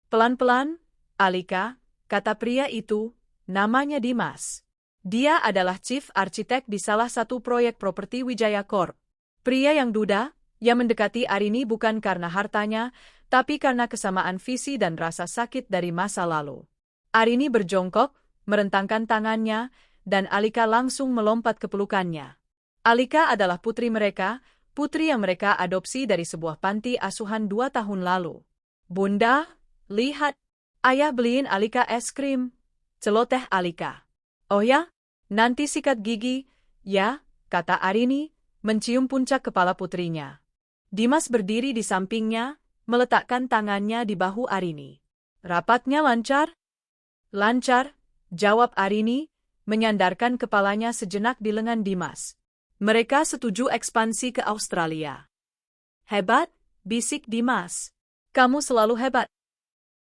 Pelan-pelan, Alika, kata pria itu, namanya Dimas. Dia adalah chief arsitek di salah satu proyek properti Wijaya Corp. Pria yang duda, yang mendekati Arini bukan karena hartanya, tapi karena kesamaan visi dan rasa sakit dari masa lalu. Arini berjongkok, merentangkan tangannya, dan Alika langsung melompat ke pelukannya. Alika adalah putri mereka, putri yang mereka adopsi dari sebuah panti asuhan 2 tahun lalu. Bunda, lihat, ayah beliin Alika es krim. Celoteh Alika. Oh ya, nanti sikat gigi, ya, kata Arini, mencium puncak kepala putrinya. Dimas berdiri di sampingnya, meletakkan tangannya di bahu Arini. Rapatnya lancar? Lancar, jawab Arini, menyandarkan kepalanya sejenak di lengan Dimas. Mereka setuju ekspansi ke Australia. Hebat, bisik Dimas. Kamu selalu hebat.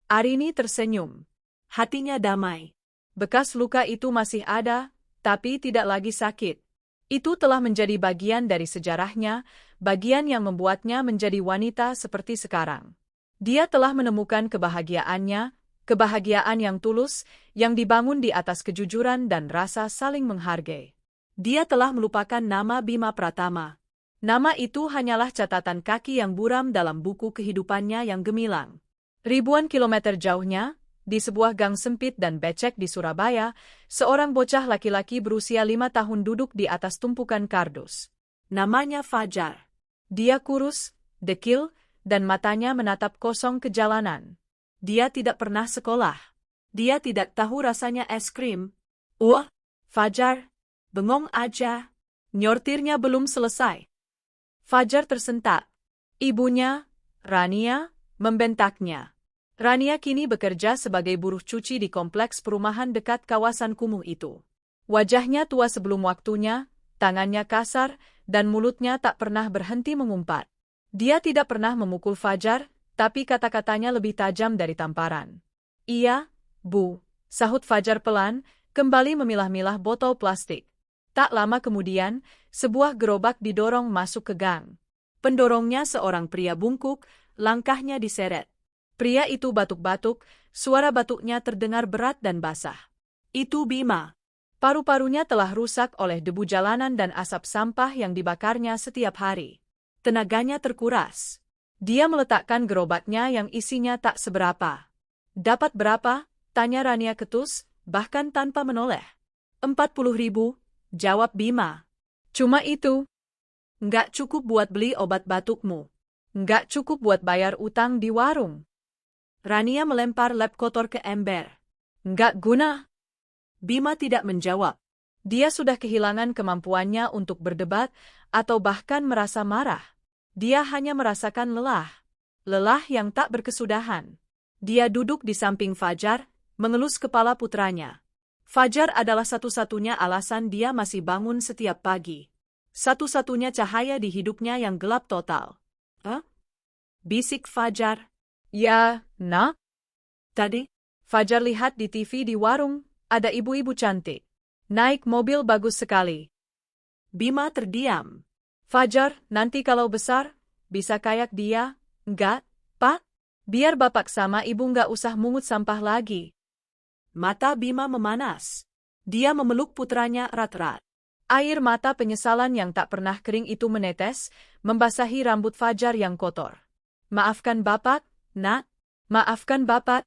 Arini tersenyum. Hatinya damai. Bekas luka itu masih ada, tapi tidak lagi sakit. Itu telah menjadi bagian dari sejarahnya, bagian yang membuatnya menjadi wanita seperti sekarang. Dia telah menemukan kebahagiaannya, kebahagiaan yang tulus, yang dibangun di atas kejujuran dan rasa saling menghargai. Dia telah melupakan nama Bima Pratama. Nama itu hanyalah catatan kaki yang buram dalam buku kehidupannya yang gemilang. Ribuan kilometer jauhnya, di sebuah gang sempit dan becek di Surabaya, seorang bocah laki-laki berusia 5 tahun duduk di atas tumpukan kardus. Namanya Fajar. Dia kurus, dekil, dan matanya menatap kosong ke jalanan. Dia tidak pernah sekolah. Dia tidak tahu rasanya es krim. Fajar, bengong aja. Nyortirnya belum selesai. Fajar tersentak. Ibunya, Rania, membentaknya. Rania kini bekerja sebagai buruh cuci di kompleks perumahan dekat kawasan kumuh itu. Wajahnya tua sebelum waktunya, tangannya kasar, dan mulutnya tak pernah berhenti mengumpat. Dia tidak pernah memukul Fajar, tapi kata-katanya lebih tajam dari tamparan. Iya, Bu, sahut Fajar pelan, kembali memilah-milah botol plastik. Tak lama kemudian, sebuah gerobak didorong masuk ke gang. Pendorongnya seorang pria bungkuk, langkahnya diseret. Pria itu batuk-batuk, suara batuknya terdengar berat dan basah. Itu Bima. Paru-parunya telah rusak oleh debu jalanan dan asap sampah yang dibakarnya setiap hari. Tenaganya terkuras. Dia meletakkan gerobaknya yang isinya tak seberapa. Dapat berapa? Tanya Rania ketus, bahkan tanpa menoleh. 40.000, jawab Bima. Cuma itu. Nggak cukup buat beli obat batukmu. Nggak cukup buat bayar utang di warung. Rania melempar lap kotor ke ember. Nggak guna. Bima tidak menjawab. Dia sudah kehilangan kemampuannya untuk berdebat atau bahkan merasa marah. Dia hanya merasakan lelah. Lelah yang tak berkesudahan. Dia duduk di samping Fajar, mengelus kepala putranya. Fajar adalah satu-satunya alasan dia masih bangun setiap pagi. Satu-satunya cahaya di hidupnya yang gelap total. Bisik Fajar. Ya, nak? Tadi, Fajar lihat di TV di warung, ada ibu-ibu cantik. Naik mobil bagus sekali. Bima terdiam. Fajar, nanti kalau besar, bisa kayak dia? Enggak, Pak. Biar bapak sama ibu nggak usah mungut sampah lagi. Mata Bima memanas. Dia memeluk putranya erat-erat. Air mata penyesalan yang tak pernah kering itu menetes, membasahi rambut Fajar yang kotor. Maafkan bapak, nak. Maafkan bapak.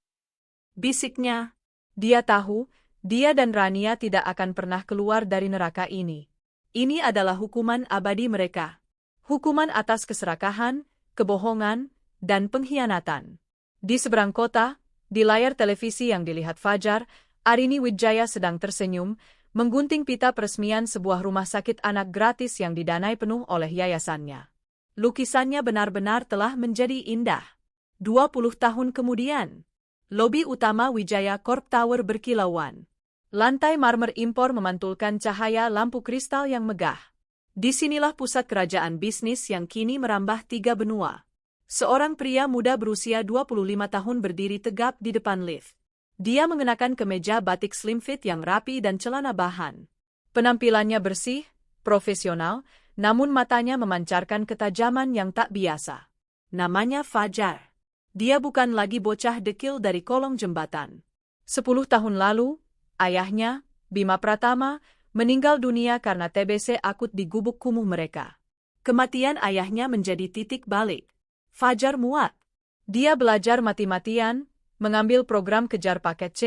Bisiknya. Dia tahu, dia dan Rania tidak akan pernah keluar dari neraka ini. Ini adalah hukuman abadi mereka. Hukuman atas keserakahan, kebohongan, dan pengkhianatan. Di seberang kota, di layar televisi yang dilihat Fajar, Arini Wijaya sedang tersenyum, menggunting pita peresmian sebuah rumah sakit anak gratis yang didanai penuh oleh yayasannya. Lukisannya benar-benar telah menjadi indah. 20 tahun kemudian, lobi utama Wijaya Corp Tower berkilauan. Lantai marmer impor memantulkan cahaya lampu kristal yang megah. Disinilah pusat kerajaan bisnis yang kini merambah 3 benua. Seorang pria muda berusia 25 tahun berdiri tegap di depan lift. Dia mengenakan kemeja batik slim fit yang rapi dan celana bahan. Penampilannya bersih, profesional, namun matanya memancarkan ketajaman yang tak biasa. Namanya Fajar. Dia bukan lagi bocah dekil dari kolong jembatan. 10 tahun lalu, ayahnya, Bima Pratama, meninggal dunia karena TBC akut di gubuk kumuh mereka. Kematian ayahnya menjadi titik balik. Fajar muak. Dia belajar mati-matian, mengambil program kejar paket C,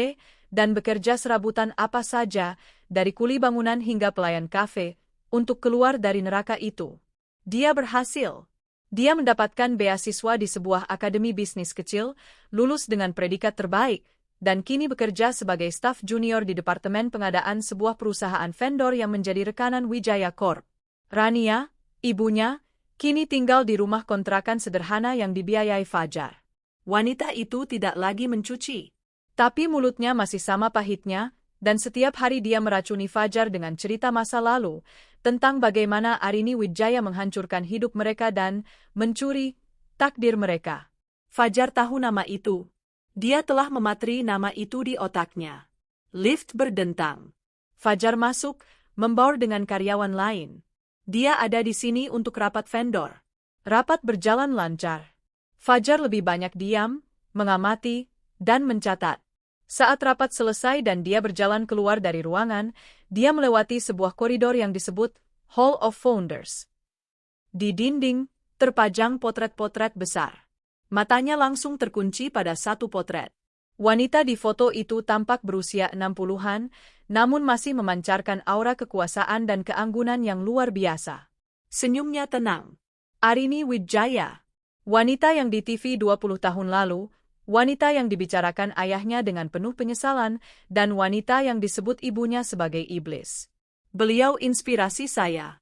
dan bekerja serabutan apa saja, dari kuli bangunan hingga pelayan kafe, untuk keluar dari neraka itu. Dia berhasil. Dia mendapatkan beasiswa di sebuah akademi bisnis kecil, lulus dengan predikat terbaik, dan kini bekerja sebagai staf junior di departemen pengadaan sebuah perusahaan vendor yang menjadi rekanan Wijaya Corp. Rania, ibunya, kini tinggal di rumah kontrakan sederhana yang dibiayai Fajar. Wanita itu tidak lagi mencuci. Tapi mulutnya masih sama pahitnya, dan setiap hari dia meracuni Fajar dengan cerita masa lalu, tentang bagaimana Arini Wijaya menghancurkan hidup mereka dan mencuri takdir mereka. Fajar tahu nama itu. Dia telah mematri nama itu di otaknya. Lift berdentang. Fajar masuk, membaur dengan karyawan lain. Dia ada di sini untuk rapat vendor. Rapat berjalan lancar. Fajar lebih banyak diam, mengamati, dan mencatat. Saat rapat selesai dan dia berjalan keluar dari ruangan, dia melewati sebuah koridor yang disebut Hall of Founders. Di dinding, terpajang potret-potret besar. Matanya langsung terkunci pada satu potret. Wanita di foto itu tampak berusia 60-an, namun masih memancarkan aura kekuasaan dan keanggunan yang luar biasa. Senyumnya tenang. Arini Wijaya. Wanita yang di TV 20 tahun lalu, wanita yang dibicarakan ayahnya dengan penuh penyesalan, dan wanita yang disebut ibunya sebagai iblis. Beliau inspirasi saya.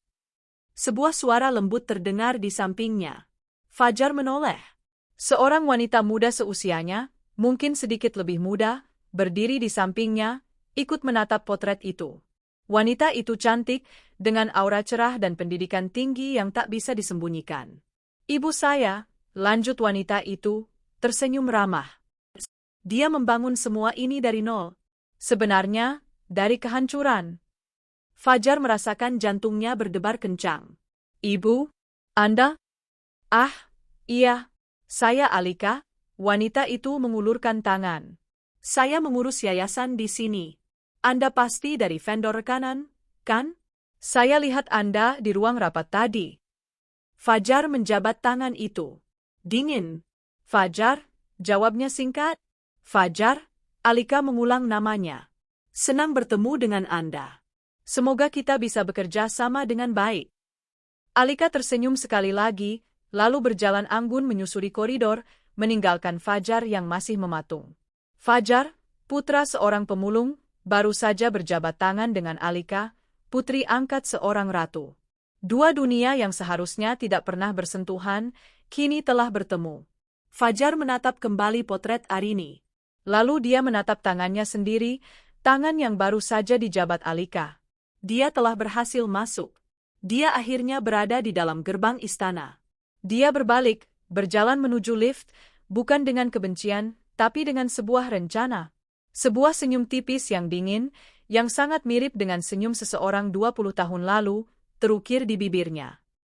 Sebuah suara lembut terdengar di sampingnya. Fajar menoleh. Seorang wanita muda seusianya, mungkin sedikit lebih muda, berdiri di sampingnya, ikut menatap potret itu. Wanita itu cantik, dengan aura cerah dan pendidikan tinggi yang tak bisa disembunyikan. Ibu saya, lanjut wanita itu, tersenyum ramah. Dia membangun semua ini dari nol. Sebenarnya, dari kehancuran. Fajar merasakan jantungnya berdebar kencang. Ibu? Anda? Ah, iya. Saya Alika. Wanita itu mengulurkan tangan. Saya mengurus yayasan di sini. Anda pasti dari vendor rekanan, kan? Saya lihat Anda di ruang rapat tadi. Fajar menjabat tangan itu. Dingin. Fajar, jawabnya singkat. Fajar, Alika mengulang namanya. Senang bertemu dengan Anda. Semoga kita bisa bekerja sama dengan baik. Alika tersenyum sekali lagi, lalu berjalan anggun menyusuri koridor, meninggalkan Fajar yang masih mematung. Fajar, putra seorang pemulung, baru saja berjabat tangan dengan Alika, putri angkat seorang ratu. Dua dunia yang seharusnya tidak pernah bersentuhan, kini telah bertemu. Fajar menatap kembali potret Arini. Lalu dia menatap tangannya sendiri, tangan yang baru saja dijabat Alika. Dia telah berhasil masuk. Dia akhirnya berada di dalam gerbang istana. Dia berbalik, berjalan menuju lift, bukan dengan kebencian, tapi dengan sebuah rencana. Sebuah senyum tipis yang dingin, yang sangat mirip dengan senyum seseorang 20 tahun lalu, terukir di bibirnya.